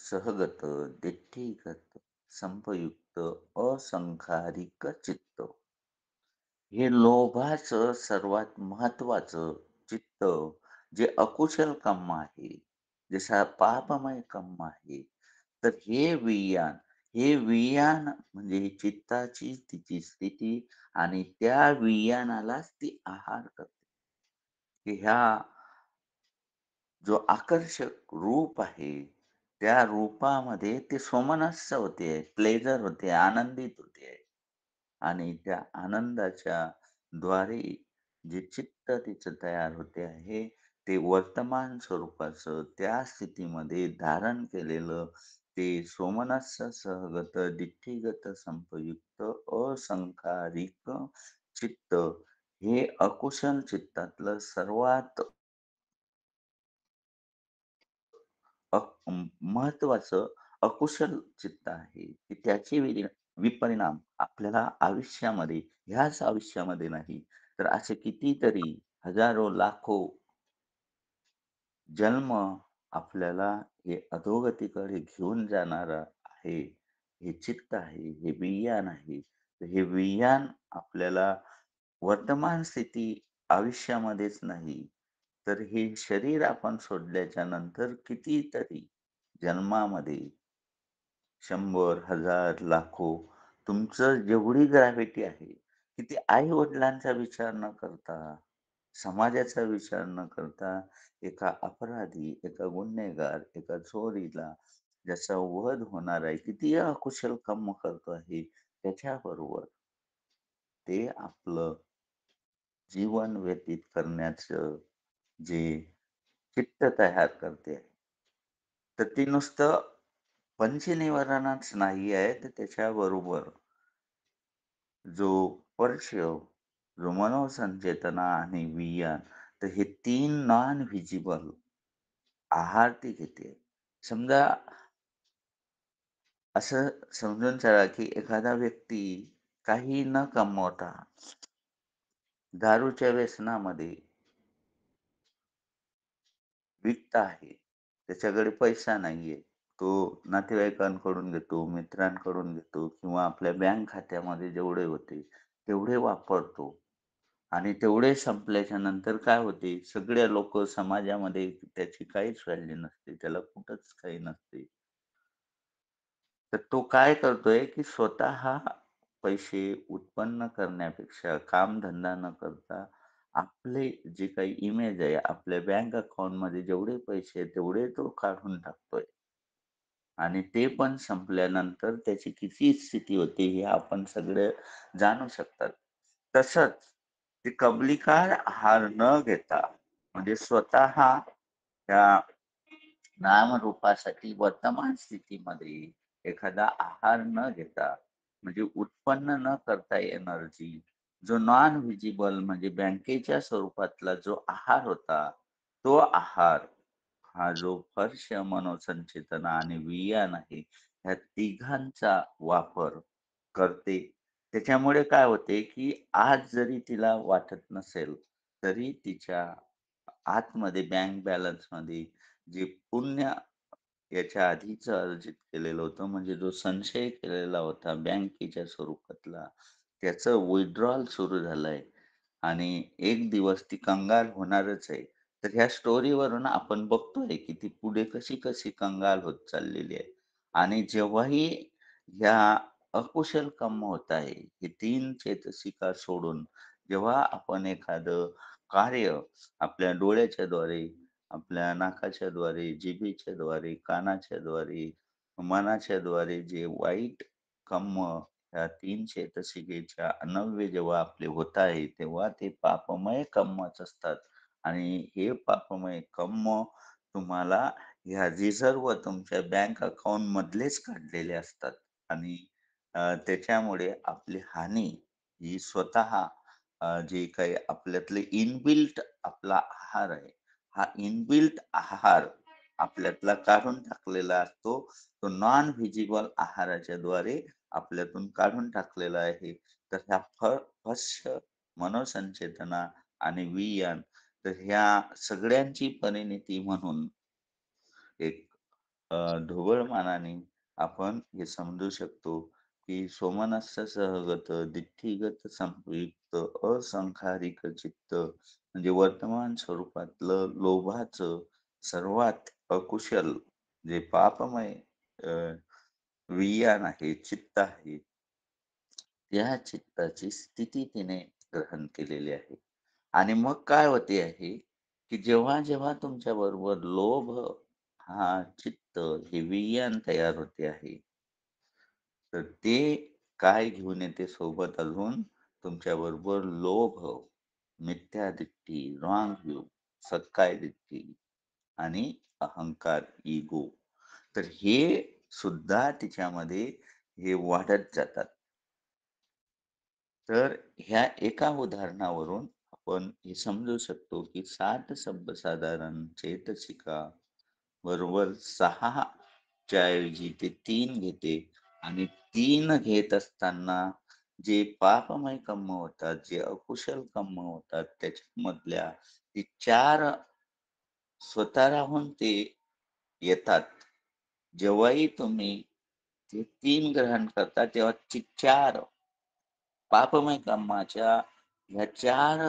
सहगत, दिठीगत, संपयुक्त, असंखारिक चित्त. हे लोभाचं सर्वात महत्वाचं चित्त जे अकुशल कर्म आहे, जसा पापमय कर्म आहे. तर हे वियान म्हणजे चित्ताची तिची स्थिती आणि त्या वियानालाच ती आहार करते. की ह्या जो आकर्षक रूप आहे, त्या रूपामध्ये ते सोमनस्स होते, प्लेजर होते, आनंदित होते. आणि त्या आनंदाच्या द्वारे जे चित्त तिचं तयार होते आहे, ते वर्तमान स्वरूपाचं त्या स्थितीमध्ये धारण केलेलं ते सोमनस्स सहगत, दिठ्ठीगत, संपयुक्त, असंखारिक चित्त हे अकुशल चित्तातलं सर्वात अ, महत्त्वाचं अकुशल चित्त आहे, की त्याचे विपरिणाम आपल्याला आयुष्यामध्ये, ह्याच आयुष्यामध्ये नाही, तर असे कितीतरी हजारो, लाखो जन्म आपल्याला हे अधोगतीकडे घेऊन जाणारं आहे. हे चित्त आहे, हे विज्ञान आहे. तर हे विज्ञान आपल्याला वर्तमान स्थिती आयुष्यामध्येच नाही, तर हे शरीर आपण सोडल्याच्या नंतर कितीतरी जन्मामध्ये 100, 1000, लाखो तुमचं जेवढी ग्रॅव्हिटी आहे, की ती आई-वडिलांचा विचार न करता, समाजाचा विचार न करता, एका अपराधी, एका गुन्हेगार, एका चोरीला ज्याचा वध होणार आहे, कितीही अकुशल कर्म करतो आहे, त्याच्याबरोबर ते आपलं जीवन व्यतीत करण्याचं जे चित्त तयार करते आहे. तर ती नुसतं पंचनिवारणाच नाही आहे, तर त्याच्याबरोबर जो स्पर्श, जो मनोसंचेतना आणि विज्ञान, तर हे 3 नॉन व्हिजिबल आहार ती घेते. समजा असं समजून चला, की एखादा व्यक्ती काही न कमवता दारूच्या व्यसनामध्ये विकत आहे. त्याच्याकडे पैसा नाहीये. तो नातेवाईकांकडून घेतो, मित्रांकडून घेतो किंवा आपल्या बँक खात्यामध्ये जेवढे होते, तेवढे वापरतो आणि तेवढे संपल्याच्या नंतर काय होते, सगळे लोकं समाजामध्ये त्याची काहीच व्हॅल्यू नसते. त्याला कुठंच काही नसते. तर तो काय करतोय, की स्वतः पैसे उत्पन्न करण्यापेक्षा कामधंदा न करता आपले जे काही इमेज आहे, आपल्या बँक अकाउंटमध्ये जेवढे पैसे आहेत, तेवढे तो काढून टाकतोय. आणि ते पण संपल्यानंतर त्याची किती स्थिती होते हे आपण सगळे जाणू शकतात. तसंच ते कबलीकार हार न घेता म्हणजे स्वतः त्या नामरूपासाठी वर्तमान स्थितीमध्ये एखादा आहार न घेता म्हणजे उत्पन्न न करता एनर्जी जो नॉन व्हिजिबल म्हणजे बँकेच्या स्वरूपातला जो आहार होता, तो आहार हा जो हर्ष, मनोसंचेतना आणि विज्ञान आहे, ह्या तिघांचा वापर करते. त्याच्यामुळे काय होते, की आज जरी तिला वाटत नसेल, तरी तिच्या आतमध्ये बँक बॅलन्समध्ये जे पुण्य याच्या आधीचं अर्जित केलेलं होतं, म्हणजे जो संचय केलेला होता बँकेच्या स्वरूपातला, त्याचं विथड्रॉल सुरू झालंय आणि एक दिवस ती कंगाल होणारच आहे. तर ह्या स्टोरीवरून आपण बघतोय, की ती पुढे कशी-कशी कंगाल होत चाललेली आहे. आणि जेव्हाही ह्या अकुशल कर्म होत आहे, हे 3 चेतसिका सोडून जेव्हा आपण एखादं कार्य आपल्या डोळ्याच्याद्वारे, आपल्या नाकाच्याद्वारे, जिभेच्याद्वारे, कानाच्याद्वारे, मनाच्याद्वारे जे वाईट कर्म ह्या 3 चेतसिकेच्या अन्वये जेव्हा आपले होत आहे, तेव्हा ते पापमय कर्मच असतात आणि हे पापमय कर्म तुम्हाला ह्या रिझर्व्ह तुमच्या बँक अकाउंटमधलेच काढलेले असतात आणि त्याच्यामुळे आपली हानी ही स्वतः जे काही आपल्यातले इनबिल्ट आपला आहार आहे, हा इनबिल्ट आहार आपल्यातला काढून टाकलेला असतो. तो नॉन व्हिजिबल आहाराच्याद्वारे आपल्यातून काढून टाकलेला आहे. तर ह्या फस्य, मनोसंचेतना आणि वियान तर ह्या सगळ्यांची परिणिती म्हणून एक ढोबळ आपण हे समजू शकतो, की सोमनस्य सहगत, दिठ्ठिगत संयुक्त, असंखारिक चित्त म्हणजे वर्तमान स्वरूपातलं लोभाचं सर्वात अकुशल जे पापमय अ, वियान आहे, चित्त आहे, त्या चित्ताची स्थिती तिने ग्रहण केलेली आहे. आणि मग काय होते आहे, की जेव्हा-जेव्हा तुमच्याबरोबर लोभ हा चित्त हे वियन तयार होते आहे, तर ते काय घेऊन येते सोबत अजून तुमच्याबरोबर लोभ, मिथ्या दृष्टी, रॉंग व्ह्यू, सक्काय दृष्टी आणि अहंकार, इगो. तर हे सुद्धा तिच्यामध्ये हे वाढत जातात. तर ह्या एका उदाहरणावरून आपण हे समजू शकतो, की 7 सर्वसाधारण चेतसिका बरोबर 6 च्या ऐवजी ते 3 घेते आणि 3 घेत असताना जे पापमय कर्म होतात, जे अकुशल कर्म होतात, त्याच्यामधल्या ती 4 स्वतःहून ते येतात. जेव्हाही तुम्ही ते 3 ग्रहण करता, तेव्हा ती 4 पापमय कर्माच्या ह्या 4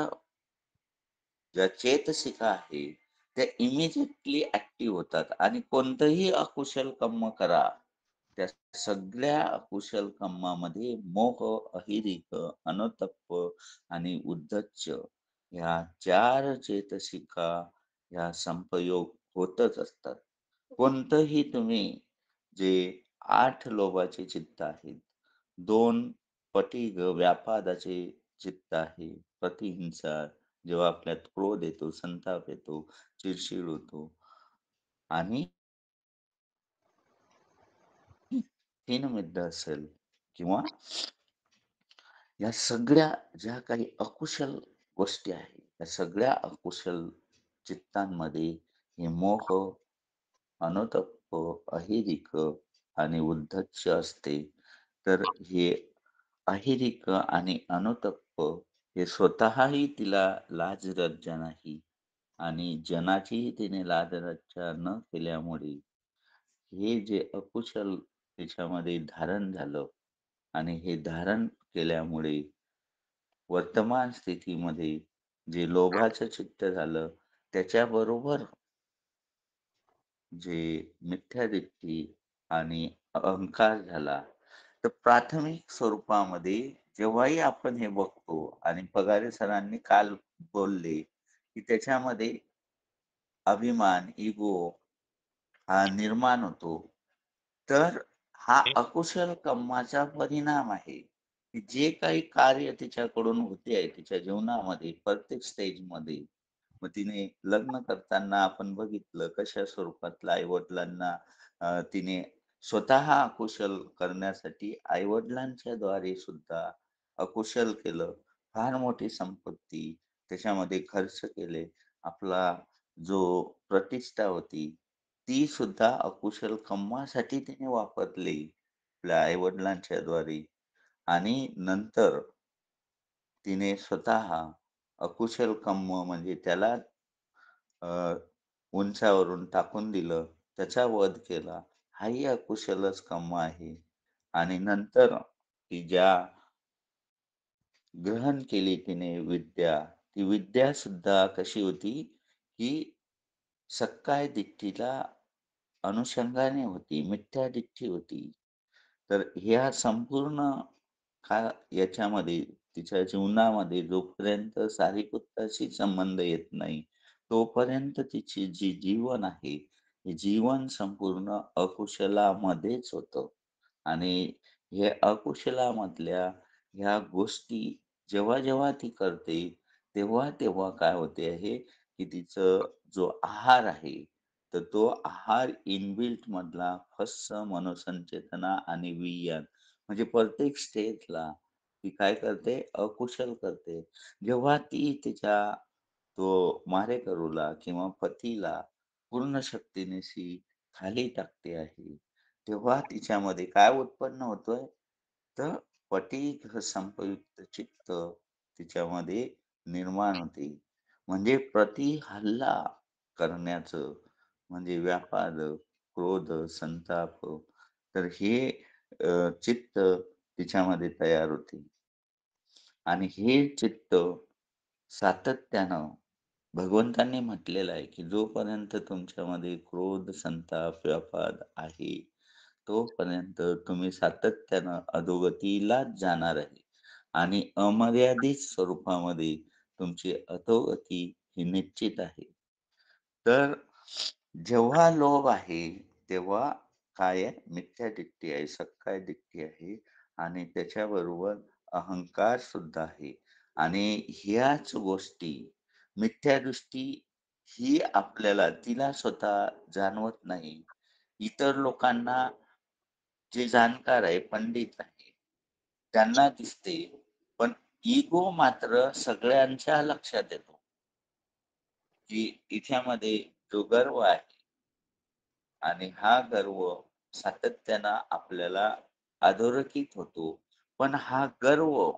ज्या चेतसिका आहे, त्या इमिजिएटली ॲक्टिव्ह होतात आणि कोणतंही अकुशल कर्म करा, त्या सगळ्या अकुशल कर्मामध्ये मोह, अहिरिक, अनुतप्प आणि उद्धच्च ह्या 4 चेतसिका ह्या संपयोग होतच असतात. कोणतंही तुम्ही जे 8 लोभाचे चित्त आहेत, 2 पटीग व्यापादाचे चित्त आहे, प्रतिहिंसा जेव्हा आपल्यात क्रोध येतो, संताप येतो, चिडचिड होतो आणि हीनमिद्द असेल किंवा या सगळ्या ज्या काही अकुशल गोष्टी आहेत, या सगळ्या अकुशल चित्तांमध्ये हे मोह, अनुतप्प, अहिरिक आणि उद्धच्च असते. तर हे अहिरिक आणि अनुतप्प हे स्वतःही तिला लाज लज्जा नाही. आणि जनाचीही तिने लाजरच्चा न केल्यामुळे हे जे अकुशल तिच्यामध्ये धारण झालं आणि हे धारण केल्यामुळे वर्तमान स्थितीमध्ये जे लोभाचं चित्त झालं, त्याच्याबरोबर जे मिथ्यादिठी आणि अहंकार झाला. तर प्राथमिक स्वरूपामध्ये जेव्हाही आपण हे बघतो आणि पगारे सरांनी काल बोलले, की त्याच्यामध्ये अभिमान, इगो हा निर्माण होतो. तर हा अकुशल कर्माचा परिणाम आहे, की जे काही कार्य तिच्याकडून होते आहे तिच्या जीवनामध्ये प्रत्येक स्टेजमध्ये. मग तिने लग्न करताना आपण बघितलं कशा स्वरूपातलं आई-वडिलांना तिने स्वतः अकुशल करण्यासाठी आई-वडिलांच्या द्वारे सुद्धा अकुशल केलं. फार मोठी संपत्ती त्याच्यामध्ये खर्च केले. आपला जो प्रतिष्ठा होती, ती सुद्धा अकुशल कामासाठी तिने वापरली. आपल्या आई-वडिलांच्या द्वारे आणि नंतर तिने स्वतः अकुशल कर्म म्हणजे त्याला अ, उंचावरून टाकून दिलं, त्याचा वध केला. हाही अकुशलच कर्म आहे. आणि नंतर ती ज्या ग्रहण केली तिने विद्या, ती विद्यासुद्धा कशी होती, की सक्काय दिठ्ठीला अनुषंगाने होती, मिथ्या दिठ्ठी होती. तर ह्या संपूर्ण याच्यामध्ये तिच्या जीवनामध्ये जोपर्यंत सारीपुत्ताशी संबंध येत नाही, तोपर्यंत तिची जी जीवन आहे, हे जीवन संपूर्ण अकुशलामध्येच होतं. आणि हे अकुशलामधल्या ह्या गोष्टी जेव्हा-जेव्हा ती करते, तेव्हा-तेव्हा काय होते आहे, की तिचं जो आहार आहे, तर तो आहार इनबिल्ट मधला फस्स, मनोसंचेतना आणि विज्ञान म्हणजे प्रत्येक स्टेजला ती काय करते, अकुशल करते. जेव्हा ती तिच्या तो मारेकरूला किंवा पतीला पूर्ण शक्तीनिशी खाली टाकते आहे, तेव्हा तिच्यामध्ये काय उत्पन्न होतोय, तर पटीघ संपयुक्त चित्त तिच्यामध्ये निर्माण होते. म्हणजे हल्ला करण्याचं म्हणजे व्यापाद, क्रोध, संताप तर हे चित्त तिच्यामध्ये तयार होते आणि हे चित्त सातत्यानं भगवंतांनी म्हटलेलं आहे, की जोपर्यंत तुमच्यामध्ये क्रोध, संताप, व्यापाद आहे, तोपर्यंत तुम्ही सातत्यानं अधोगतीलाच जाणार आहे आणि अमर्यादित स्वरूपामध्ये तुमची अधोगती ही निश्चित आहे. तर जेव्हा लोभ आहे, तेव्हा काय आहे? मिथ्या दिट्ठी आहे, सक्काय दिट्ठी आहे आणि त्याच्याबरोबर अहंकार सुद्धा आहे आणि ह्याच गोष्टी मिथ्यादृष्टी ही आपल्याला तिला स्वतः जाणवत नाही. इतर लोकांना जे जाणकार आहे, पंडित आहे, त्यांना दिसते. पण इगो मात्र सगळ्यांच्या लक्षात येतो, की हिच्यामध्ये जो गर्व आहे आणि हा गर्व सातत्यानं आपल्याला अधोरेखित होतो. पण हा गर्व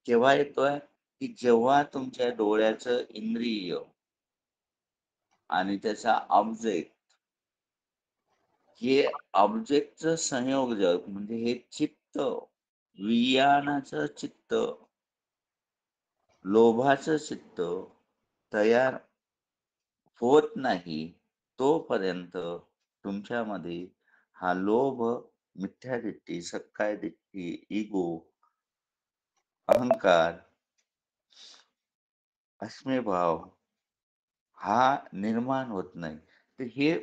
केव्हा येतोय, की जेव्हा तुमच्या डोळ्याचं इंद्रिय आणि त्याचा ऑब्जेक्ट हे ऑब्जेक्टचं संयोजक म्हणजे हे चित्त, विज्ञानाचं चित्त, लोभाचं चित्त तयार होत नाही, तोपर्यंत तुमच्यामध्ये हा लोभ, मिथ्यादिट्ठी, सक्काय दिट्ठी, इगो, अहंकार, अस्मिभाव हा निर्माण होत नाही. तर हे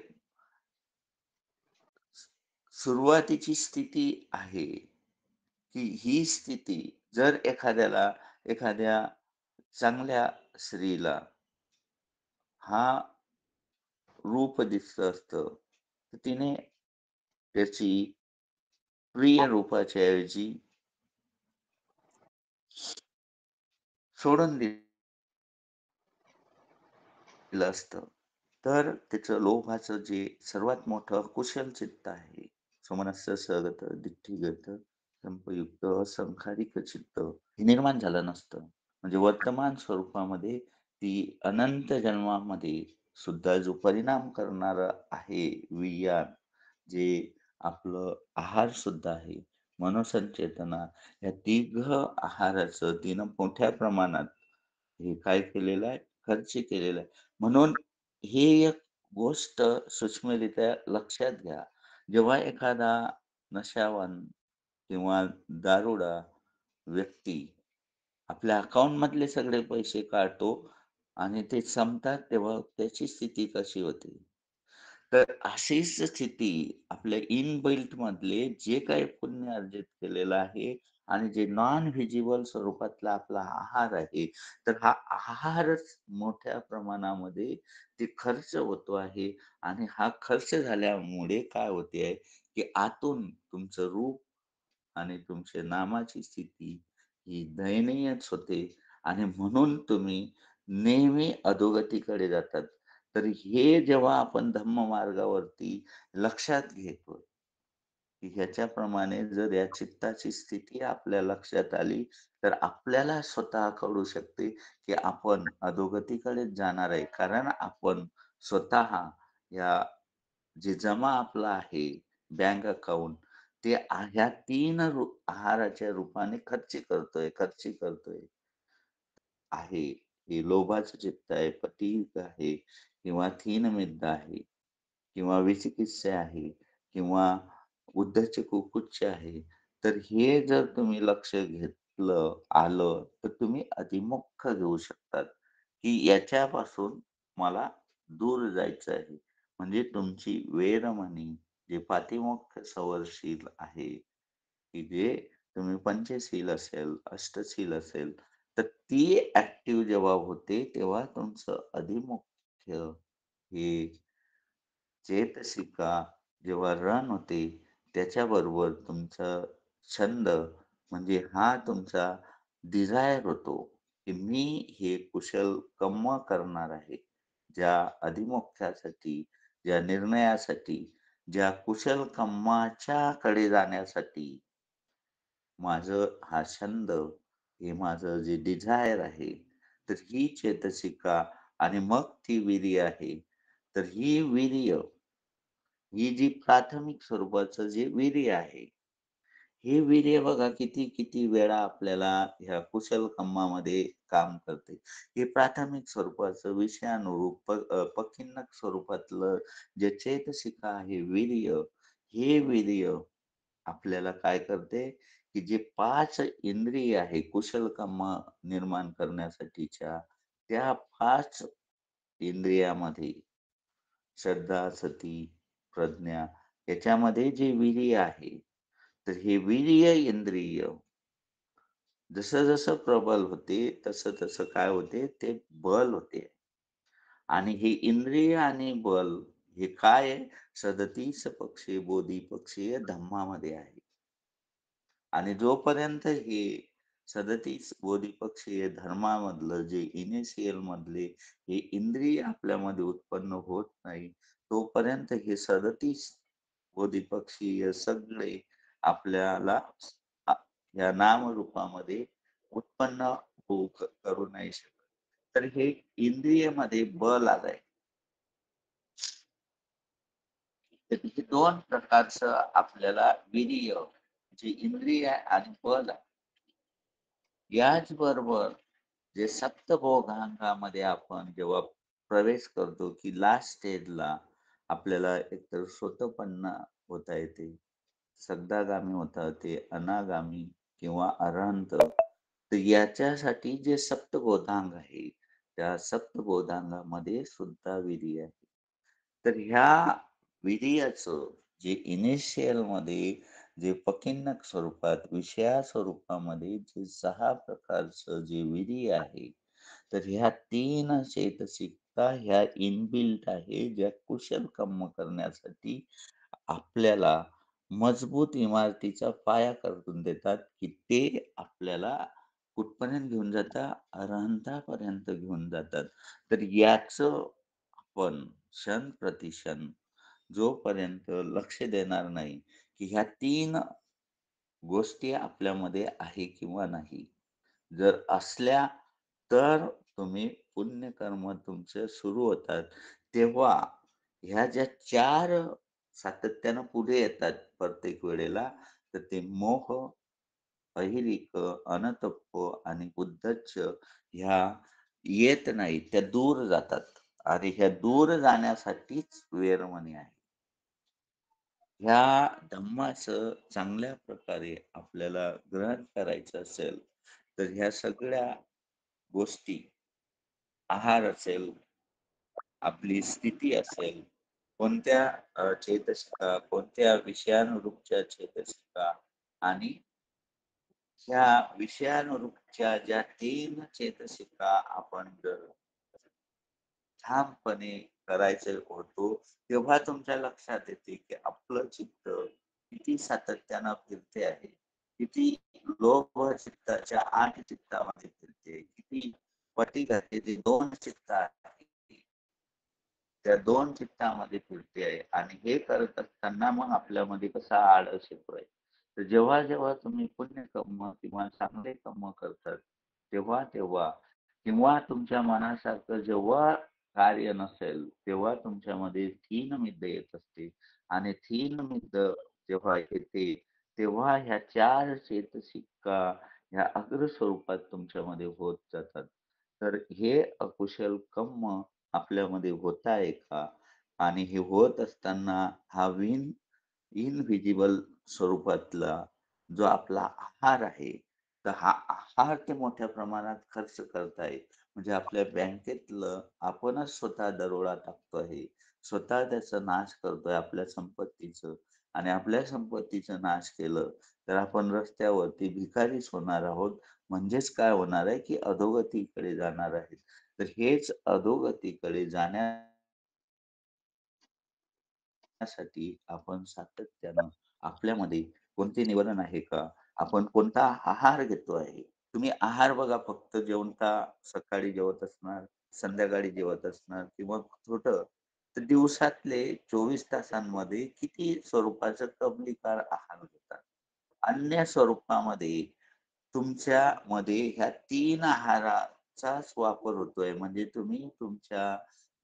सुरुवातीची स्थिती आहे, की ही स्थिती जर एखाद्या चांगल्या स्त्रीला हा रूप दिसलं असतं, तर तिने त्याची प्रिय रूपाच्या ऐवजी सोडून दिलं असतं. तर त्याचं लोभाचं जे सर्वात मोठं कुशल चित्त आहे, सोमनस्य सगत, दिठ्ठीगत, संपयुक्त, असंखारिक चित्त हे निर्माण झालं नसतं. म्हणजे वर्तमान स्वरूपामध्ये ती अनंत जन्मामध्ये सुद्धा जो परिणाम करणारं आहे विज्ञान, जे आपलं आहार सुद्धा आहे, मनोसंचेतना, या तिघ आहाराचं तिनं मोठ्या प्रमाणात हे काय केलेलं आहे, खर्च केलेला आहे. म्हणून हे एक गोष्ट सूक्ष्मरित्या लक्षात घ्या. जेव्हा एखादा नशावान किंवा दारुडा व्यक्ती आपल्या अकाउंटमधले सगळे पैसे काढतो आणि ते संपतात, तेव्हा त्याची स्थिती कशी होते? तर अशीच स्थिती आपल्या इनबिल्ट मधले जे काही पुण्य अर्जित केलेलं आहे आणि जे नॉन व्हिजिबल स्वरूपातला आपला आहार आहे, तर हा आहारच मोठ्या प्रमाणामध्ये ते खर्च होतो आहे आणि हा खर्च झाल्यामुळे काय होते आहे, की आतून तुमचं रूप आणि तुमच्या नामाची स्थिती ही दयनीयच होते आणि म्हणून तुम्ही नेहमी अधोगतीकडे जातात. तर हे जेव्हा आपण धम्म मार्गावरती लक्षात घेतो, की ह्याच्याप्रमाणे जर या चित्ताची स्थिती आपल्या लक्षात आली, तर आपल्याला स्वतः कळू शकते, की आपण अधोगतीकडेच जाणार आहे. कारण आपण स्वतः या जे जमा आपलं आहे बँक अकाउंट, ते ह्या 3 आहाराच्या रूपाने खर्ची करतोय. आहे. हे लोभाचं चित्त आहे, पतीत आहे किंवा थीनमिद्ध आहे किंवा विचिकित्सा आहे किंवा उद्धचे कुकुच्च आहे. तर हे जर तुम्ही लक्ष आलं, तर तुम्ही अतिमोक्ष घेऊ शकतात, की याच्यापासून मला दूर जायचं आहे. म्हणजे तुमची वेरमणी जे पातिमोक्ष संवरशील आहे, की जे तुम्ही पंचशील असेल, अष्टशील असेल, तर ती ॲक्टिव्ह जेव्हा होते, तेव्हा तुमचं अधिमुख्य हे चेतसिका जेव्हा रन होते, त्याच्याबरोबर तुमचा छंद म्हणजे हा तुमचा डिझायर होतो, की मी हे कुशल कर्म करणार आहे. ज्या अधिमोक्षासाठी, ज्या निर्णयासाठी, ज्या कुशल कर्माच्याकडे जाण्यासाठी माझं हा छंद, हे माझं जे डिझायर आहे, तर ही चेतसिका आणि मग ती वीर्य आहे. तर ही वीर्य, ही जी प्राथमिक स्वरूपाचं जे वीर्य आहे, हे वीर्य बघा किती वेळा आपल्याला ह्या कुशल कामामध्ये काम करते. हे प्राथमिक स्वरूपाचं विषयानुरूप पकिन्नक स्वरूपातलं जे चेतसिका आहे वीर्य, हे वीर्य आपल्याला काय करते, की जे 5 इंद्रिय आहे कुशल कामं निर्माण करण्यासाठीच्या, त्या 5 इंद्रियामध्ये श्रद्धा, सती, प्रज्ञा याच्यामध्ये जे वीर्य आहे, तर हे वीर्य इंद्रिय जसं-जसं प्रबल होते, तसं-तसं काय होते, ते बल होते. आणि हे इंद्रिय आणि बल हे काय आहे? 37 पक्षी, बोधी पक्षी धम्मामध्ये आहे. आणि जोपर्यंत हे 37 बोधिपक्षीय धर्मामधलं जे इनिशियल मधले हे इंद्रिय आपल्यामध्ये उत्पन्न होत नाही, तोपर्यंत हे 37 बोधिपक्षीय सगळे आपल्याला अ, या नामरूपामध्ये उत्पन्न करू नाही शकत. तर हे इंद्रियामध्ये बल आलंय. तर हे 2 प्रकारचं आपल्याला वीर्य, जे इंद्रिय आहे आणि बल आहे. याचबरोबर जे सप्तभोगांगामध्ये आपण जेव्हा प्रवेश करतो, की लास्ट स्टेजला आपल्याला एकतर सोतपन्न होता येते, सगदागामी होता येते, अनागामी किंवा अरहंत. तर याच्यासाठी जे सप्तबोधांग आहे, त्या सप्तबोधांगामध्ये सुद्धा विधी आहे. तर ह्या विधियाचं जे इनिशियलमध्ये जे पकिन्नक स्वरूपात, विषया स्वरूपामध्ये जे 6 प्रकारचं जे विधी आहे, तर ह्या 3 चेतसिकता ह्या इनबिल्ट आहे, ज्या कुशल कर्म करण्यासाठी आपल्याला मजबूत इमारतीचा पाया करून देतात, की ते आपल्याला कुठपर्यंत घेऊन जातात? अरहंतापर्यंत घेऊन जातात. तर याचं आपण क्षण प्रतिक्षण जोपर्यंत लक्ष देणार नाही, की ह्या 3 गोष्टी आपल्यामध्ये आहे किंवा नाही. जर असल्या तर तुम्ही पुण्यकर्म तुमचे सुरू होतात, तेव्हा ह्या ज्या 4 सातत्यानं पुढे येतात प्रत्येक वेळेला, तर ते मोह, अहिरिक, अनतप्प आणि उद्धच्च ह्या येत नाहीत. त्या दूर जातात आणि ह्या दूर जाण्यासाठीच वेरमणी आहे. ह्या धम्माचं चांगल्या प्रकारे आपल्याला ग्रहण करायचं असेल, तर ह्या सगळ्या गोष्टी आहार असेल, आपली स्थिती असेल, कोणत्या चेतसिका, कोणत्या विषयानुरूपच्या चेतसिका आणि ह्या विषयानुरूपच्या ज्या 3 चेतसिका आपण जर ठामपणे करायचं होतो, तेव्हा तुमच्या लक्षात येते, की आपलं चित्त किती सातत्यानं फिरते आहे. किती लोभ चित्ताच्या 8 चित्तामध्ये फिरते. किती पटी घातली ती 2 चित्त आहे. त्या 2 चित्तामध्ये फिरते आहे आणि हे करत असताना मग आपल्यामध्ये कसा आळस येतोय. तर जेव्हा-जेव्हा तुम्ही पुण्यकर्म किंवा चांगले कर्म करतात, तेव्हा-तेव्हा किंवा तुमच्या मनासारखं जेव्हा कार्य नसेल, तेव्हा तुमच्यामध्ये थीनमिद्द येत असते आणि थीनमिद्द जेव्हा येते, तेव्हा ह्या 4 चेतसिका ह्या अग्र स्वरूपात तुमच्यामध्ये होत जातात. तर हे अकुशल कर्म आपल्यामध्ये होत आहे का? आणि हे होत असताना हा इनव्हिजिबल स्वरूपातला जो आपला आहार आहे, तर हा आहार ते मोठ्या प्रमाणात खर्च करतायत. म्हणजे आपल्या बँकेतलं आपणच स्वतः दरोडा टाकतो आहे. स्वतः त्याचा नाश करतोय आपल्या संपत्तीचं आणि आपल्या संपत्तीचा नाश केलं, तर आपण रस्त्यावरती भिकारीच होणार आहोत. म्हणजेच काय होणार आहे, की अधोगतीकडे जाणार आहे. तर हेच अधोगतीकडे साठी आपण सातत्यानं आपल्यामध्ये कोणते निवारण आहे का? आपण कोणता आहार घेतो आहे? तुम्ही आहार बघा फक्त जेवता सकाळी जेवत असणार, संध्याकाळी जेवत असणार किंवा छोटं तर दिवसातले 24 तासांमध्ये किती स्वरूपाचं कबलीकार आहार घेतात. अन्य स्वरूपामध्ये तुमच्यामध्ये ह्या 3 आहाराचाच वापर होतोय. म्हणजे तुम्ही तुमच्या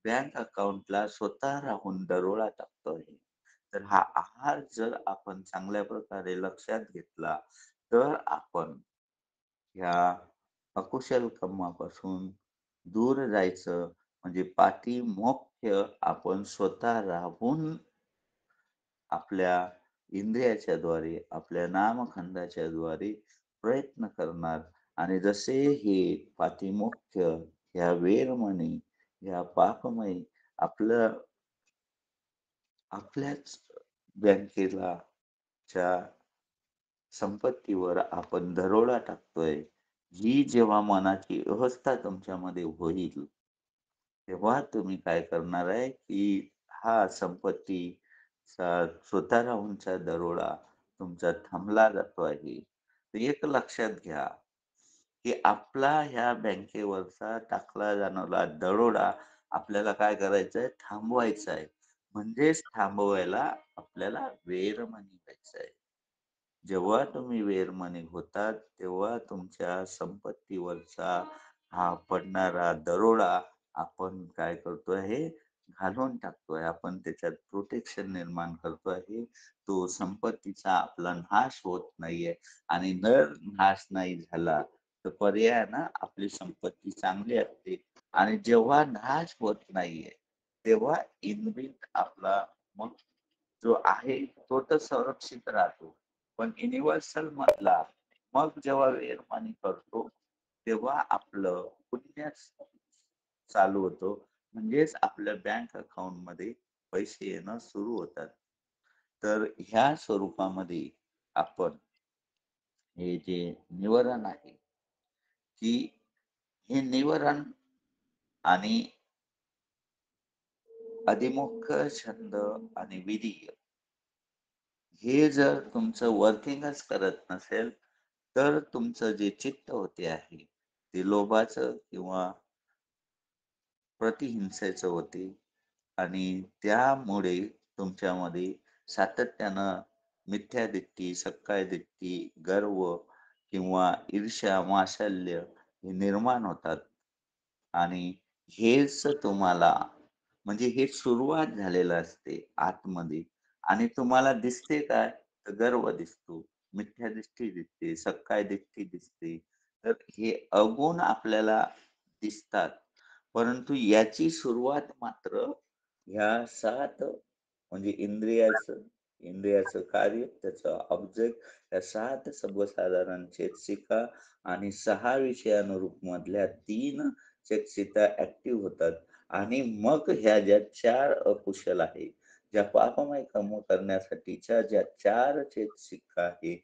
बँक अकाउंटला स्वतः राहून दरोडा टाकतोय. तर हा आहार जर आपण चांगल्या प्रकारे लक्षात घेतला, तर आपण ह्या अकुशल कर्मापासून दूर जायचं. म्हणजे पातिमोक्ष आपण स्वतः राहून आपल्या इंद्रियाच्या द्वारे, आपल्या नामखंडाच्या द्वारे प्रयत्न करणार आणि जसे हे पातिमोक्ष, ह्या वेरमणी, ह्या पापमयी आपलं आपल्याच बँकेला च्या संपत्तीवर आपण दरोडा टाकतोय. ही जेव्हा मनाची अवस्था तुमच्यामध्ये होईल, तेव्हा तुम्ही काय करणार आहे, की हा संपत्तीचा स्वतः राहूनचा दरोडा तुमचा थांबला जातो आहे. तर एक लक्षात घ्या, की आपला ह्या बँकेवरचा टाकला जाणारा दरोडा आपल्याला काय करायचा आहे, थांबवायचा आहे. म्हणजेच थांबवायला आपल्याला वेरमणी घ्यायचं आहे. जेव्हा तुम्ही वेरमणी होतात, तेव्हा तुमच्या संपत्तीवरचा हा पडणारा दरोडा आपण काय करतो आहे, घालवून टाकतोय. आपण त्याच्यात प्रोटेक्शन निर्माण करतो आहे. तो संपत्तीचा आपला नाश होत नाहीये आणि जर नाश नाही झाला, तर पर्यायानं आपली संपत्ती चांगली असते आणि जेव्हा नाश होत नाहीये, तेव्हा इनबिल्ट आपला मग जो आहे तो तर संरक्षित राहतो. पण युनिव्हर्सल मधला मग जेव्हा वेरमानी करतो, तेव्हा आपलं पुण्यच चालू होतो. म्हणजेच आपल्या बँक अकाउंटमध्ये पैसे येणं सुरू होतात. तर ह्या स्वरूपामध्ये आपण हे जे निवारण आहे, की हे निवारण आणि अधिमुख छंद आणि विधी हे जर तुमचं वर्किंगच करत नसेल, तर तुमचं जे चित्त होते आहे, ते लोभाचं किंवा प्रतिहिंसेचं होते आणि त्यामुळे तुमच्यामध्ये सातत्यानं मिथ्यादिष्टी, सक्कायदिष्टी, गर्व किंवा ईर्ष्या, मात्सर्य हे निर्माण होतात. आणि हेच तुम्हाला म्हणजे हे सुरुवात झालेलं असते आतमध्ये आणि तुम्हाला दिसते काय? तर गर्व दिसतो, मिथ्या दृष्टी दिसते, सक्काय दृष्टी दिसते. तर हे अवगुण आपल्याला दिसतात. परंतु याची सुरुवात मात्र ह्या 7 म्हणजे इंद्रियाचं कार्य, त्याचा ऑब्जेक्ट, या 7 सर्वसाधारण चेतसिका आणि 6 विषयानुरूप मधल्या 3 चेतसिका ॲक्टिव्ह होतात आणि मग ह्या ज्या 4 अकुशल आहे, ज्या पापमय कर्म करण्यासाठीच्या ज्या 4 चेतसिका आहे,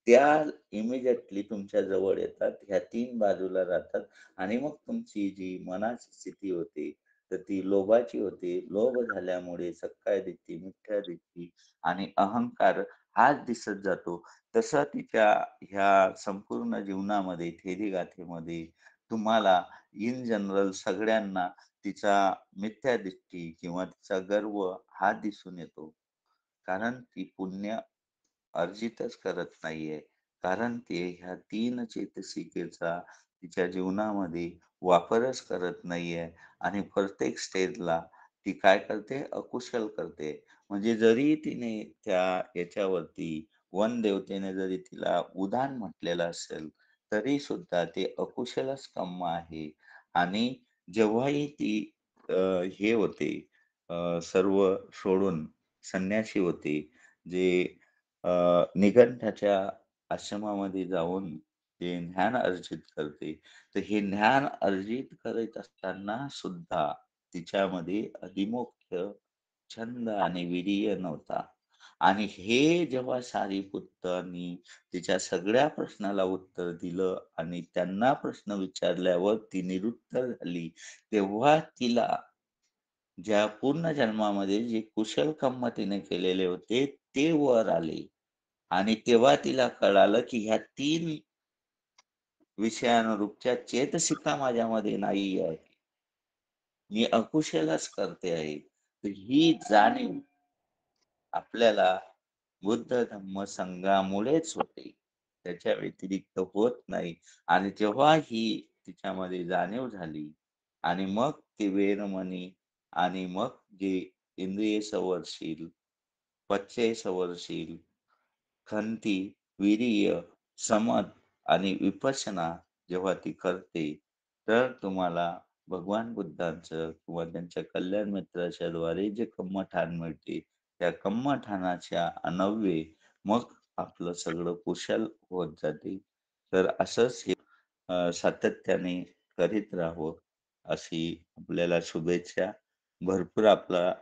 त्या इमिडिएटली तुमच्या जवळ येतात. ह्या 3 बाजूला राहतात आणि मग तुमची जी मनाची स्थिती होते, तर ती लोभाची होते. लोभ झाल्यामुळे सक्काय दिसते, मिथ्या दिसते आणि अहंकार हाच दिसत जातो. तसं तिच्या ह्या संपूर्ण जीवनामध्ये, थेरीगाथेमध्ये तुम्हाला इन जनरल सगळ्यांना तिचा मिथ्या दृष्टी किंवा तिचा गर्व हा दिसून येतो. कारण ती पुण्य अर्जितच करत नाहीये. कारण ते ह्या 3 चेतसिकेचा तिच्या जीवनामध्ये वापरच करत नाहीये आणि प्रत्येक स्टेजला ती काय करते? अकुशल करते. म्हणजे जरी तिने त्या याच्यावरती वनदेवतेने जरी तिला उदान म्हटलेलं असेल, तरी सुद्धा ते अकुशलच कर्म आहे. आणि जेव्हाही ती अ, हे होते सर्व सोडून संन्यासी होते, जे निगंठाच्या आश्रमामध्ये जाऊन ते ज्ञान अर्जित करते. तर हे ज्ञान अर्जित करत असताना सुद्धा तिच्यामध्ये अधिमोक्ष छंद आणि वीर्य नव्हता. आणि हे जेव्हा सारिपुत्तांनी तिच्या सगळ्या प्रश्नाला उत्तर दिलं आणि त्यांना प्रश्न विचारल्यावर ती निरुत्तर झाली, तेव्हा तिला ज्या पूर्ण जन्मामध्ये जे कुशल कर्म तिने केलेले होते, ते वर आले. आणि तेव्हा तिला कळालं, की ह्या 3 विषयानुरूपच्या चेतसिका माझ्यामध्ये नाही आहे. मी अकुशलच करते आहे. तर ही जाणीव आपल्याला बुद्ध धम्म संघामुळेच होते. त्याच्या व्यतिरिक्त होत नाही. आणि जेव्हा ही तिच्यामध्ये जाणीव झाली आणि मग ते वेरमणी आणि मग जे इंद्रिय संवरशील, पच्चय संवरशील, खंती, वीर्य, समत आणि विपश्यना जेव्हा ती करते, तर तुम्हाला भगवान बुद्धांचं किंवा त्यांच्या कल्याण मित्राच्या द्वारे जे कम्मठाण मिळते, त्या कम्मठाणाच्या अन्वये मग आपलं सगळं कुशल होत जाते. तर असंच हे सातत्याने करीत राहावं, अशी आपल्याला शुभेच्छा. भरपूर आपला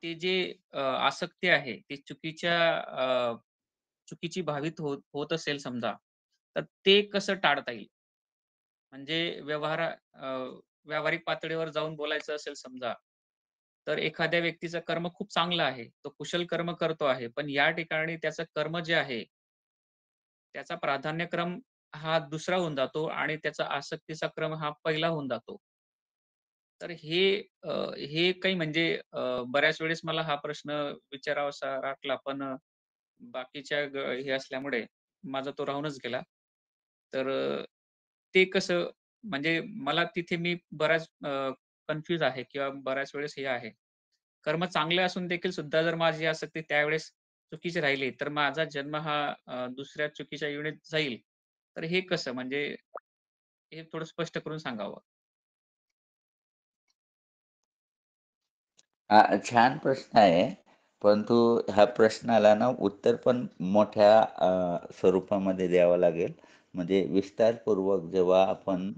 ते जे आसक्ती आहे, ती चुकीची भावित होत होत असेल समजा, तर ते कसं टाळता येईल? म्हणजे व्यावहारिक पातळीवर जाऊन बोलायचं असेल समजा, तर एखाद्या व्यक्तीचं कर्म खूप चांगलं आहे. तो कुशल कर्म करतो आहे. पण या ठिकाणी त्याचं कर्म जे आहे, त्याचा प्राधान्यक्रम हा दुसरा होऊन जातो आणि त्याचा आसक्तीचा क्रम हा पहिला होऊन जातो. तर हे काही म्हणजे बऱ्याच वेळेस मला हा प्रश्न विचारावासा वाटला, पण बाकीच्या हे असल्यामुळे माझा तो राहूनच गेला. तर ते कसं म्हणजे मला तिथे मी बराच कन्फ्यूज आहे किंवा बऱ्याच वेळेस हे आहे. कर्म चांगले असून देखील सुद्धा जर माझी आसक्ती त्यावेळेस चुकीची राहिली, तर माझा जन्म हा दुसऱ्या चुकीच्या योनीत जाईल. तर हे कसं म्हणजे हे थोडं स्पष्ट करून सांगावं? छान प्रश्न आहे. परंतु ह्या प्रश्नाला ना उत्तर पण मोठ्या स्वरूपामध्ये द्यावं लागेल. म्हणजे विस्तारपूर्वक जेव्हा आपण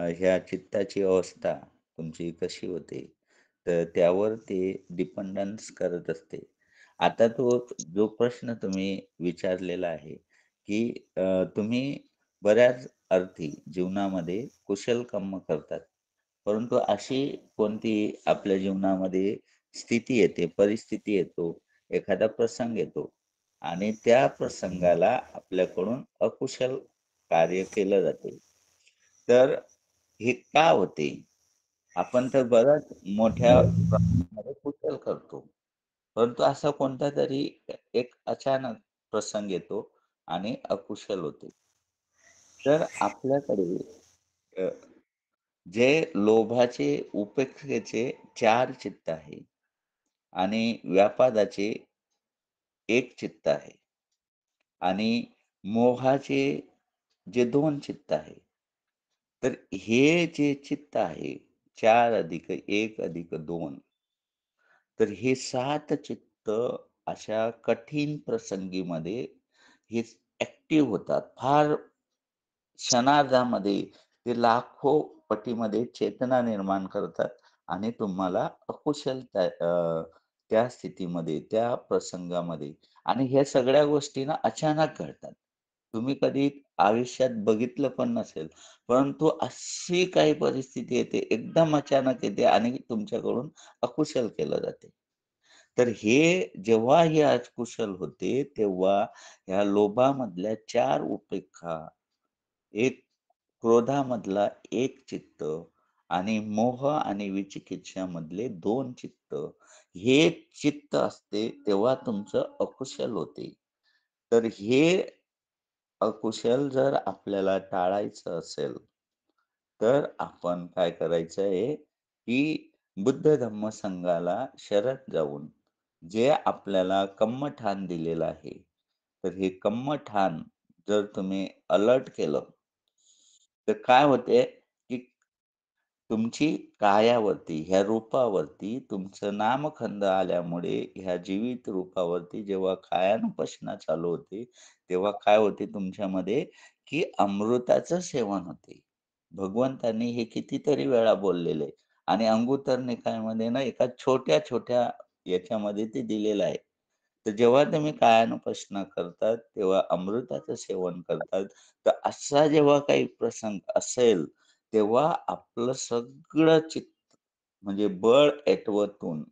ह्या चित्ताची अवस्था तुमची कशी होते, तर त्यावर ते डिपेंडन्स करत असते. आता तो जो प्रश्न तुम्ही विचारलेला आहे, की तुम्ही बऱ्याच अर्थी जीवनामध्ये कुशल कर्म करतात. परंतु अशी कोणती आपल्या जीवनामध्ये स्थिती येते, परिस्थिती येतो, एखादा प्रसंग येतो आणि त्या प्रसंगाला आपल्याकडून अकुशल कार्य केलं जाते. तर हे का होते? आपण तर बऱ्याच मोठ्या प्रमाणामध्ये कुशल करतो. परंतु असा कोणतातरी एक अचानक प्रसंग येतो आणि अकुशल होते. तर आपल्याकडे अ, जे लोभाचे उपेक्षेचे 4 चित्त आहे आणि व्यापादाचे 1 चित्त आहे आणि मोहाचे जे 2 चित्त आहे. तर हे जे चित्त आहे 4 अधिक 1 अधिक 2, तर हे 7 चित्त अशा कठीण प्रसंगीमध्ये हे ॲक्टिव्ह होतात. फार क्षणार्धामध्ये ते लाखो पटीमध्ये चेतना निर्माण करतात आणि तुम्हाला अकुशल त्या स्थितीमध्ये, त्या प्रसंगामध्ये आणि ह्या सगळ्या गोष्टी ना अचानक घडतात. तुम्ही कधी आयुष्यात बघितलं पण नसेल. परंतु अशी काही परिस्थिती येते, एकदम अचानक येते आणि तुमच्याकडून अकुशल केलं जाते. तर हे जेव्हा हे अकुशल होते, तेव्हा ह्या लोभामधल्या 4 उपेक्षा, एक क्रोधामधला 1 चित्त आणि मोह आणि विचिकित्सामधले 2 चित्त, हे चित्त असते तेव्हा तुमचं अकुशल होते. तर हे अकुशल जर आपल्याला टाळायचं असेल, तर आपण काय करायचं आहे, की बुद्ध धम्म संघाला शरण जाऊन जे आपल्याला कम्मठान दिलेलं आहे, तर हे कम्मठान जर तुम्ही अलर्ट केलं, तर काय होते, की तुमची कायावरती, ह्या रूपावरती तुमचं नामखंड आल्यामुळे ह्या जीवित रूपावरती जेव्हा कायानुपसना चालू होते, तेव्हा काय होते तुमच्यामध्ये, की अमृताचं सेवन होते. भगवंतांनी हे कितीतरी वेळा बोललेलं आहे आणि अंगुत्तर निकायामध्ये ना एका छोट्या-छोट्या याच्यामध्ये ते दिलेलं आहे. तर जेव्हा तुम्ही कायानुपसना करतात, तेव्हा अमृताचं सेवन करतात. तर असा जेव्हा काही प्रसंग असेल, तेव्हा आपलं सगळं चित्त म्हणजे बळ ऐटवतून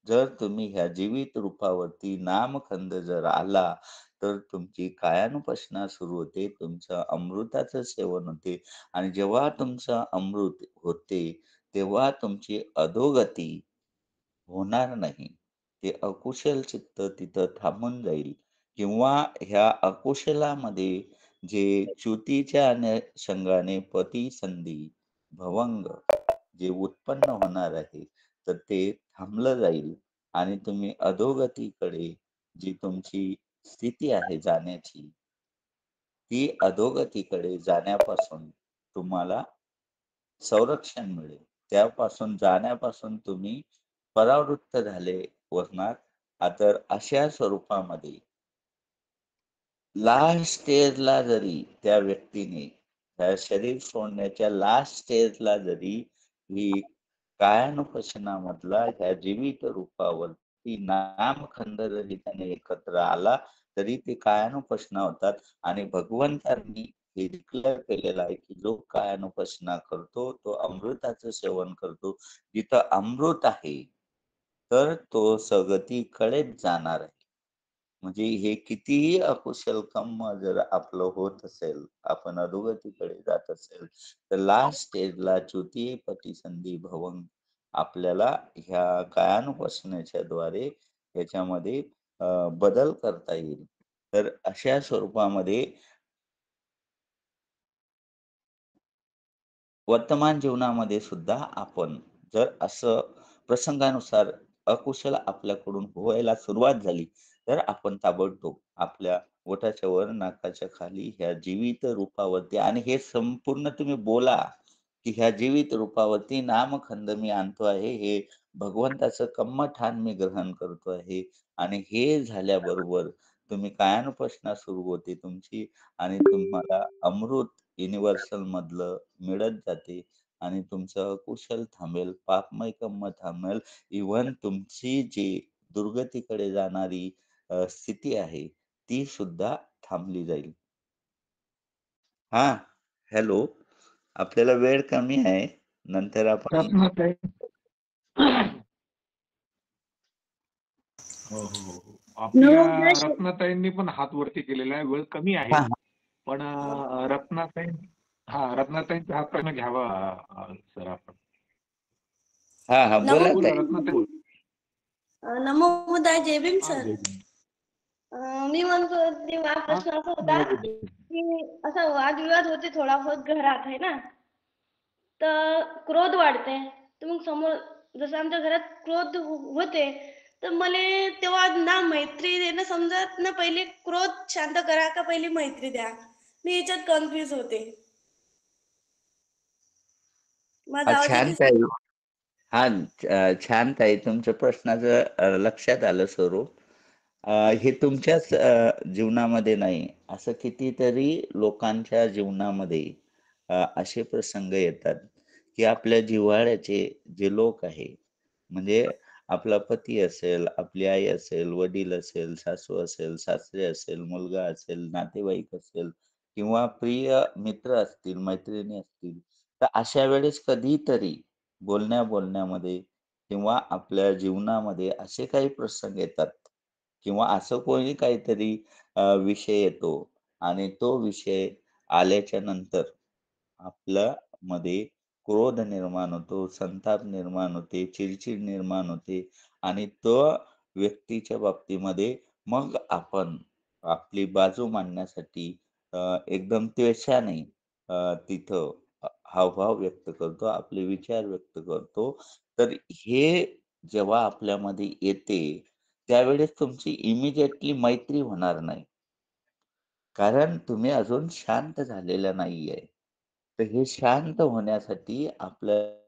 जर तुम्ही ह्या जीवित रूपावरती नामखंड जर आला, तर तुमची कायानुपसना सुरू होते. तुमचं अमृताचं सेवन होते आणि जेव्हा तुमचं अमृत होते, तेव्हा तुमची अधोगती होणार नाही. ते अकुशल चित्त तिथं थांबून जाईल किंवा ह्या अकुशलामध्ये जे च्युतीच्या अनुषंगाने पतिसंधी, भवंग जे उत्पन्न होणार आहे, तर ते थांबलं जाईल आणि तुम्ही अधोगतीकडे जी तुमची स्थिती आहे जाण्याची, ती अधोगतीकडे जाण्यापासून तुम्हाला संरक्षण मिळेल. त्यापासून जाण्यापासून तुम्ही परावृत्त झाले होणार. तर अशा स्वरूपामध्ये लास्ट स्टेजला जरी त्या व्यक्तीने शरीर सोडण्याच्या लास्ट स्टेजला जरी ही कायानुपसनामधला ह्या जीवित रूपावरती नामखंड जरी त्याने एकत्र आला, तरी ते कायानुपसना होतात आणि भगवंतांनी हे डिक्लेअर केलेलं आहे, की जो कायानुपसना करतो, तो अमृताचं सेवन करतो. जिथं अमृत आहे, तर तो सगतीकडेच जाणार आहे. म्हणजे हे कितीही अकुशल कर्म जर आपलं होत असेल, आपण अधोगतीकडे जात असेल, तर लास्ट स्टेजला च्युती, पतिसंधी, भवंग आपल्याला ह्या कायानुपसनाच्या द्वारे ह्याच्यामध्ये बदल करता येईल. तर अशा स्वरूपामध्ये वर्तमान जीवनामध्ये सुद्धा आपण जर असं प्रसंगानुसार अकुशल आपल्याकडून व्हायला सुरुवात झाली, तर आपण ताबडतोब आपल्या ओठाच्या वर, नाकाच्या खाली ह्या जीवित रूपावरती आणि हे संपूर्ण तुम्ही बोला, की ह्या जीवित रूपावरती नामखंड मी आणतो आहे. हे भगवंताचं कम्मठान मी ग्रहण करतो आहे आणि हे झाल्याबरोबर तुम्ही कायानुपसना सुरू होते तुमची आणि तुम्हाला अमृत युनिव्हर्सल मधलं मिळत जाते आणि तुमचं कुशल थांबेल, पापमय कर्म थांबेल. इव्हन तुमची जी दुर्गतीकडे जाणारी स्थिती आहे, ती सुद्धा थांबली जाईल. हां, हॅलो. आपल्याला वेळ कमी आहे. नंतर आपण रत्नाताई हो, हो, हो. आपल्या रत्नाताईंनी पण हात वरती केलेला आहे. वेळ कमी आहे. हां, हां. पण रत्नाताईंचा हा प्रश्न घ्यावा सर आपण. हां, हां. बोला बोला ताई. रत्नाताई बोला. नमो बुद्धाय, जय भीम हा, सर. जय भीम. मी म्हणतो तेव्हा हा, प्रश्न असा होता, नमो बुद्धाय. की असा वादविवाद होते थोडा बहुत घरात आहे ना, तर क्रोध वाढते. तर मग समोर जसं आमच्या घरात क्रोध होते, तर मले तेव्हा ना मैत्री देणं समजत, ना पहिले क्रोध शांत करा का पहिली मैत्री द्या. मी याच्यात कन्फ्यूज होते. माझा आवाज छान येते सर? ताई. हा छान ताई, तुमच्या प्रश्नाचं लक्षात आलं स्वरूप. हे तुमच्याच जीवनामध्ये नाही, असं कितीतरी लोकांच्या जीवनामध्ये असे प्रसंग येतात, की आपल्या जिव्हाळ्याचे जे लोक आहे, म्हणजे आपला पती असेल, आपली आई असेल, वडील असेल, सासू असेल, सासरे असेल, मुलगा असेल, नातेवाईक असेल किंवा प्रिय मित्र असतील, मैत्रिणी असतील. तर अशा वेळेस कधीतरी बोलण्यामध्ये किंवा आपल्या जीवनामध्ये असे काही प्रसंग येतात किंवा असं कोणी काहीतरी विषय येतो आणि तो विषय आल्याच्या नंतर आपल्यामध्ये क्रोध निर्माण होतो, संताप निर्माण होते, चिडचिड निर्माण होते आणि तो व्यक्तीच्या बाबतीमध्ये मग आपण आपली बाजू मांडण्यासाठी एकदम त्वेषाने तिथं हावभाव व्यक्त करतो, आपले विचार व्यक्त करतो. तर हे जेव्हा आपल्यामध्ये येते, त्यावेळेस तुमची इमिडिएटली मैत्री होणार नाही. कारण तुम्ही अजून शांत झालेला नाहीये. तर हे शांत होण्यासाठी आपल्याला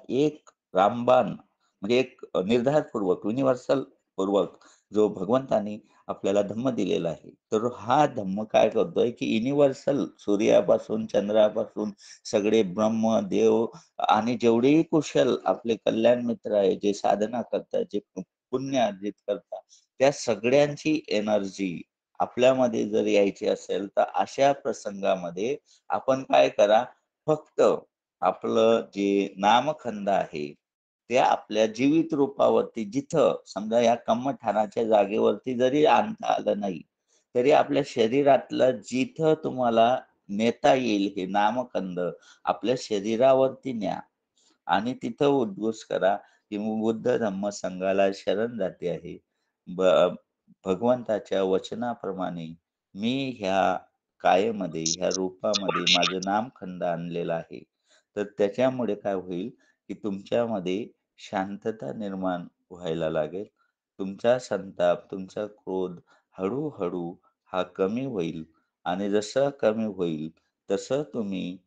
एक रामबाण म्हणजे एक निर्धारपूर्वक, युनिव्हर्सल पूर्वक जो भगवंतानी आपल्याला धम्म दिलेला आहे. तर हा धम्म काय करतोय, की युनिव्हर्सल सूर्यापासून, चंद्रापासून सगळे ब्रह्म, देव आणि जेवढेही कुशल आपले कल्याण मित्र आहे, जे साधना करतात, जे पुण्य अर्जित करतात, त्या सगळ्यांची एनर्जी आपल्यामध्ये जर यायची असेल, तर अशा प्रसंगामध्ये आपण काय करा, फक्त आपलं जे नामखंड आहे, ते आपल्या जीवित रूपावरती जिथं समजा या कम्मठाणाच्या जागेवरती जरी आणता आलं नाही, तरी आपल्या शरीरातलं जिथं तुम्हाला नेता येईल हे नामखंड आपल्या शरीरावरती न्या आणि तिथं उद्घोष करा, की मी बुद्ध धम्म संघाला शरण जाते आहे. ब भगवंताच्या वचनाप्रमाणे मी ह्या कायेमध्ये, ह्या रूपामध्ये माझं नामखंड आणलेलं आहे. तर त्याच्यामुळे काय होईल, की तुमच्यामध्ये शांतता निर्माण व्हायला लागेल. तुमचा संताप, तुमचा क्रोध हळू हा कमी होईल आणि जसं कमी होईल, तसं तुम्ही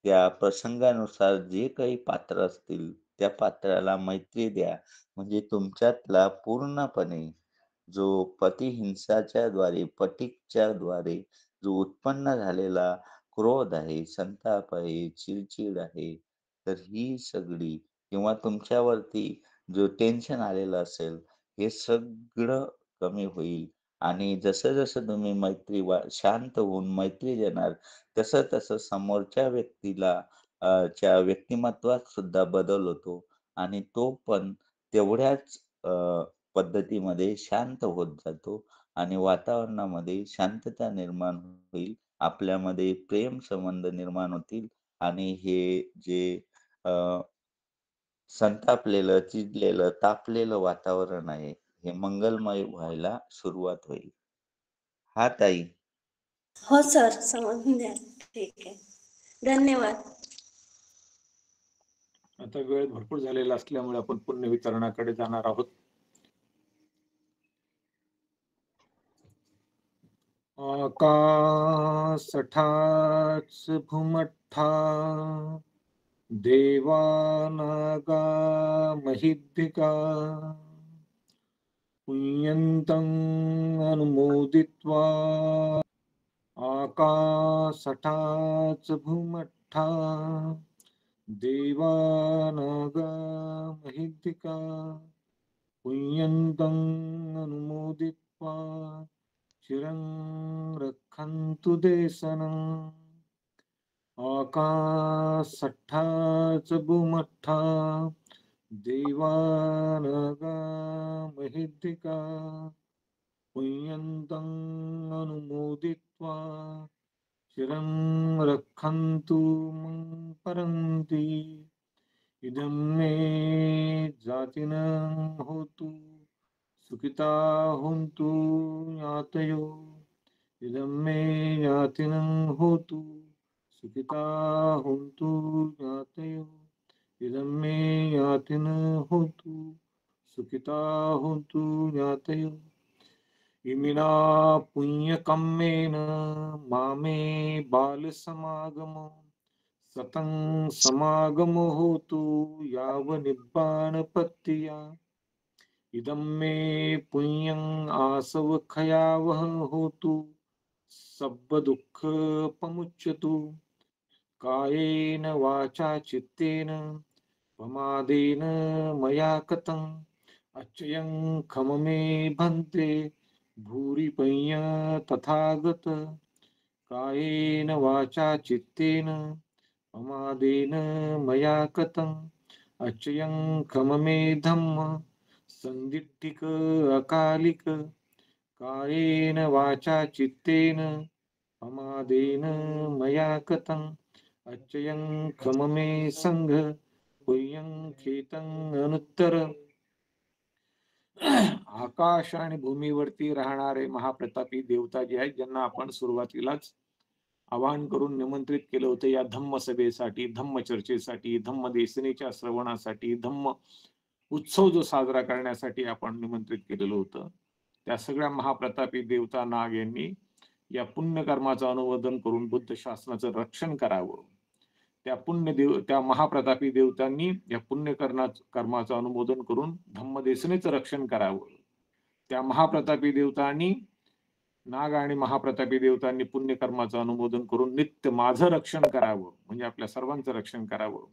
त्या प्रसंगानुसार जे काही पात्र असतील, त्या पात्राला मैत्री द्या. म्हणजे तुमच्यातला पूर्णपणे जो प्रतिहिंसाच्या द्वारे, पटीच्या द्वारे जो उत्पन्न झालेला क्रोध आहे, संताप आहे, चिड आहे, तर ही सगळी किंवा तुमच्यावरती जो टेन्शन आलेलं असेल, हे सगळं कमी होईल आणि जसं-जसं तुम्ही शांत होऊन मैत्री देणार, तसं-तसं समोरच्या व्यक्तीला च्या व्यक्तिमत्वात सुद्धा बदल होतो आणि तो पण तेवढ्याच पद्धतीमध्ये शांत होत जातो आणि वातावरणामध्ये शांतता निर्माण होईल. आपल्यामध्ये प्रेम संबंध निर्माण होतील आणि हे जे अ, संतापलेलं, चिडलेलं, तापलेलं वातावरण आहे, हे मंगलमय व्हायला सुरुवात होईल. हां, ताई. हो सर, समजून द्या. ठीक आहे. धन्यवाद. आता वेळ भरपूर झालेला असल्यामुळे आपण पुण्यवितरणाकडे जाणार आहोत. आकाशठाच भूमठ्ठा देवानागा महिद्दिका पुण्यन्तं अनुमोदित्वा आकाशठाच भूमठ्ठा देवानागा महिद्दिका पुण्यन्तं अनुमोदित्वा चिरं रक्षन्तु देशनम् आकाशट्ठाच भूमट्ठा देवानागा महिद्दिका पुण्यन्तं अनुमोदित्वा चिरं रक्षन्तु मं परन्ति इदं मे जातिनं होतु सुखिता हुन्तु ज्ञातयो इदं मे ज्ञातिनं होतु सुखिता होन्तु ज्ञातयो इदं मे ज्ञातिनं होतु सुखिता होन्तु ज्ञातयो इमिना पुण्यकम्मेन मामे बालसमागमो सतं समागमो होतु यावनिब्बाणपत्तिया इदं मे पुण्यं आसवखयावह होतु सब्बदुःखपमुच्यतु कायेन वाचा चित्तेन प्रमादेन मया कृतम् अच्युयं खममे भन्ते भूरि पय्य तथागत कायेन वाचा चित्तेन प्रमादेन मया कृतम् अच्युयं खममे धम्म संदिट्ठिक अकालिक कायेन वाचा चित्तेन प्रमादेन मया कृतम् अच्युयं खममे संघ पुय्यं खेतं अनुत्तर आकाश आणि भूमीवरती राहणारे महाप्रतापी देवता जे आहेत ज्यांना आपण सुरुवातीलाच आवाहन करून निमंत्रित केलं होतं या धम्म सभेसाठी, धम्म चर्चेसाठी, धम्म देसनेच्या श्रवणासाठी, धम्म उत्सव जो साजरा करण्यासाठी आपण निमंत्रित केलेलं होतं. त्या सगळ्या महाप्रतापी देवता नाग यांनी या पुण्यकर्माचं अनुमोदन करून बुद्ध शासनाचं रक्षण करावं. त्या महाप्रतापी देवतांनी या कर्माचं अनुमोदन करून धम्मदेसनेचं रक्षण करावं. त्या महाप्रतापी देवतांनी नाग आणि महाप्रतापी देवतांनी पुण्यकर्माचं अनुमोदन करून नित्य माझं रक्षण करावं, म्हणजे आपल्या सर्वांचं रक्षण करावं.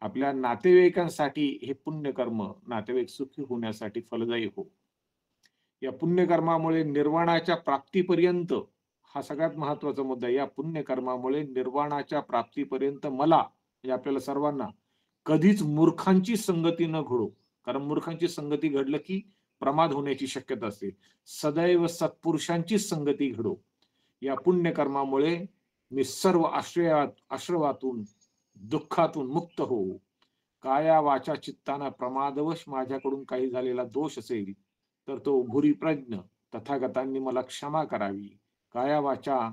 आपल्या नातेवाईकांसाठी हे पुण्यकर्म नातेवाईक सुखी होण्यासाठी फलदायी हो. या पुण्यकर्मामुळे निर्वाणाच्या प्राप्तीपर्यंत हा सगळ्यात महत्वाचा मुद्दा. या पुण्यकर्मामुळे निर्वाणाच्या प्राप्तीपर्यंत मला म्हणजे आपल्याला सर्वांना कधीच मूर्खांची संगती न घडो, कारण मूर्खांची संगती घडलं की प्रमाद होण्याची शक्यता असते. सदैव सत्पुरुषांची संगती घडो. या पुण्यकर्मामुळे मी सर्व आश्रवातून दुःखातून मुक्त हो. काया वाचा चित्ताना प्रमादवश माझ्याकडून काही झालेला दोष असेल तर तो भूरी प्रज्ञ तथागतांनी मला क्षमा करावी. काया वाचा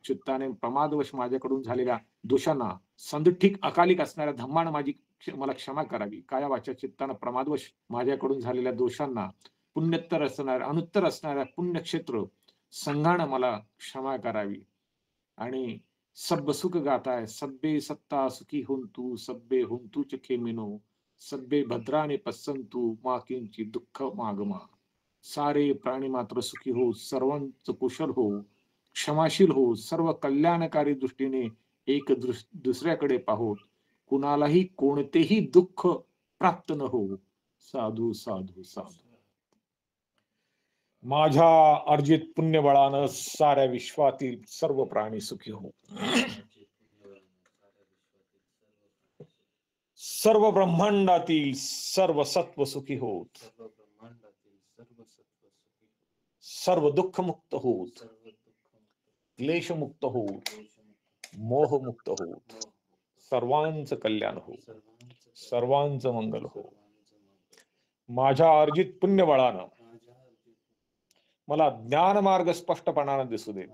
चित्ताने प्रमादवश माझ्याकडून झालेल्या दोषांना संदिठ्ठिक अकालिक असणाऱ्या धम्मानं मला क्षमा करावी. काया वाचा चित्तानं प्रमादवश माझ्याकडून झालेल्या दोषांना पुण्योत्तर असणाऱ्या अनुत्तर असणाऱ्या पुण्यक्षेत्र संघानं मला क्षमा करावी. आणि सब्ब सुख गाताय सब्बे सत्ता सुखी हुंतू सब्बे हुंतू च खेमिनो सब्बे भद्राने पसंतू मा किंची दुःख मागमा. सारे प्राणी मात्र सुखी हो, सर्वांचं कुशल हो, क्षमाशील हो, सर्व कल्याणकारी दृष्टीने एक दुसऱ्याकडे पाहोत, कुणालाही कोणतेही दुःख प्राप्त न हो. साधू साधू साधू. माझ्या अर्जित पुण्यबळानं साऱ्या विश्वातील सर्व प्राणी सुखी हो. सर्व ब्रह्मांडातील सर्व सत्व सुखी होत, सर्व दुःख मुक्त होत, क्लेश मुक्त होत, मोह मुक्त होत, सर्वांचं कल्याण हो, सर्वांचं मंगल हो. माझ्या अर्जित पुण्यबळानं मला ज्ञान मार्ग स्पष्टपणाने दिसू देत,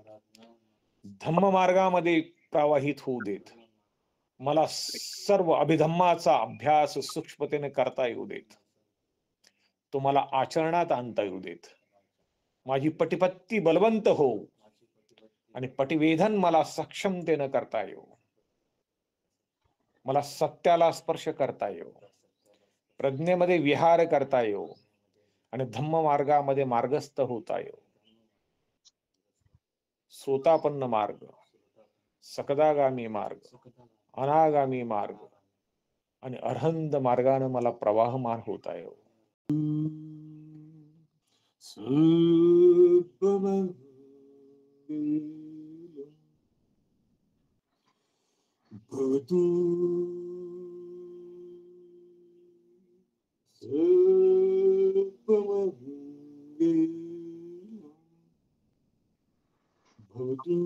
धम्म मार्गामध्ये प्रवाहित होऊ देत, मला सर्व अभिधम्माचा अभ्यास सूक्ष्मतेने करता येऊ देत, तो मला आचरणात आणता येऊ देत. माझी पटिपत्ती बलवंत हो आणि पटिवेधन मला सक्षमतेने करता येऊ. मला सत्याला स्पर्श करता येऊ, प्रज्ञेमध्ये विहार करता येऊ आणि धम्म मार्गामध्ये मार्गस्थ होता येऊ. सोतापन्न मार्ग, सकदागामी मार्ग, अनागामी मार्ग आणि अरहंत मार्गाने मला प्रवाहमान होता येऊ. भवतु भवतु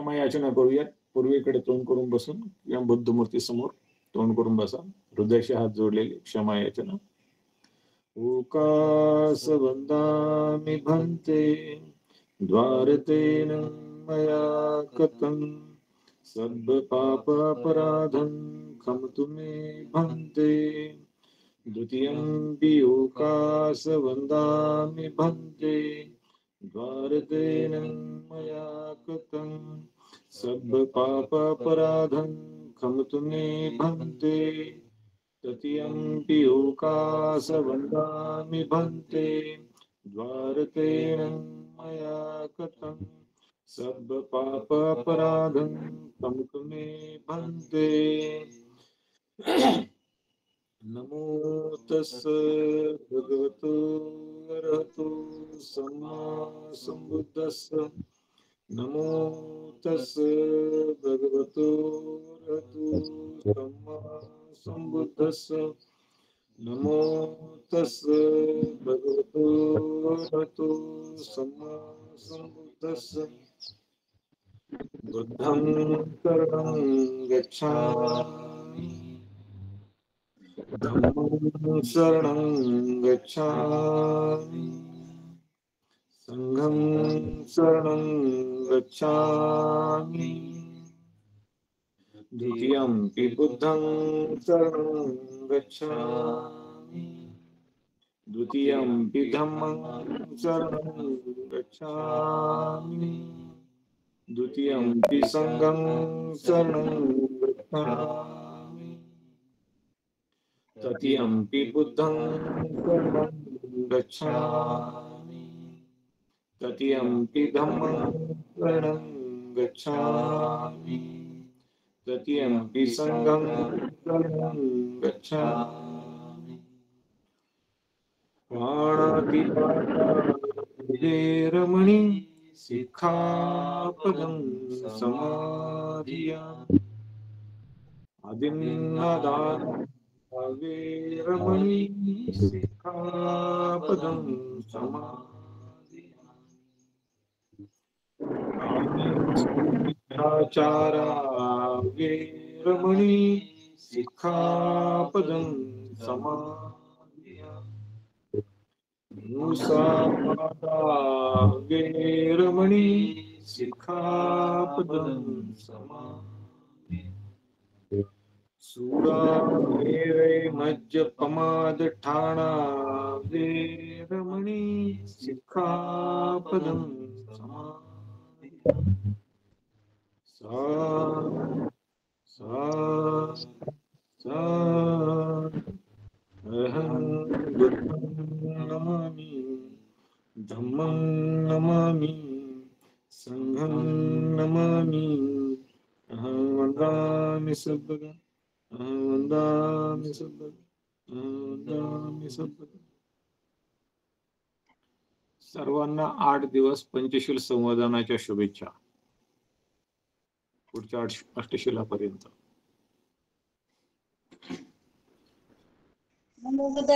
क्षमा याचना करूयात. पूर्वेकडे तोंड करून बसून किंवा बुद्धमूर्ती समोर तोंड करून बसा. हृदयाशी हात जोडलेले क्षमा याचना. उकास वंदामि भन्ते द्वारतेन मया कृतं सर्वपापापराधं क्षमतु मे भन्ते. द्वितीयंपि उकास वंदामि भन्ते द्वारतेन मया कृतं सर्वपापापराधं क्षमतु मे भन्ते. तृतीयंपि उकास वंदामि भन्ते द्वारतेन मया कृतं सर्वपापापराधं क्षमतु मे भन्ते. नमो तस्स भगवतो अरहतो सम्मा सम्बुद्धस्स. नमो तस्स भगवतो अरहतो सम्मा सम्बुद्धस्स. नमो तस्स भगवतो अरहतो सम्मा सम्बुद्धस्स. बुद्धं शरणं गच्छामि धम्मं शरणं गच्छामि संघं शरणं गच्छामि. द्वितीयंपि बुद्धं शरणं गच्छामि. द्वितीयंपि धम्मं शरणं गच्छामि. द्वितीयंपि संघं शरणं गच्छामि. तृतीयंपि बुद्धं शरणं गच्छामि. तृतीयंपि धम्मं शरणं गच्छामि. तृतीयंपि संघं शरणं गच्छामि. पाणातिपाता वेरमणि सिक्खापदं समाधियामि. आदिन्नादानं वेरमणि सिक्खापदं समाधियामि. मिथ्याचारा वेरमणि सिक्खापदं समाधियामि. मुसावादा वेरमणि सिक्खापदं समाधियामि. सूरामेरै मज्जपमादठाणा वेरमणि सिक्खापदं समाधियामि. अहं बुद्धं नमामि धम्मं नमामि संघं नमामि. अहं वन्दामि सद्गुरुं अहं वन्दामि सद्गुरुं अहं वन्दामि सद्गुरुं. सर्वांना 8 दिवस पंचशील संवर्धनाच्या शुभेच्छा. पुढच्या अष्टशिलापर्यंत. नमो बुद्धाय.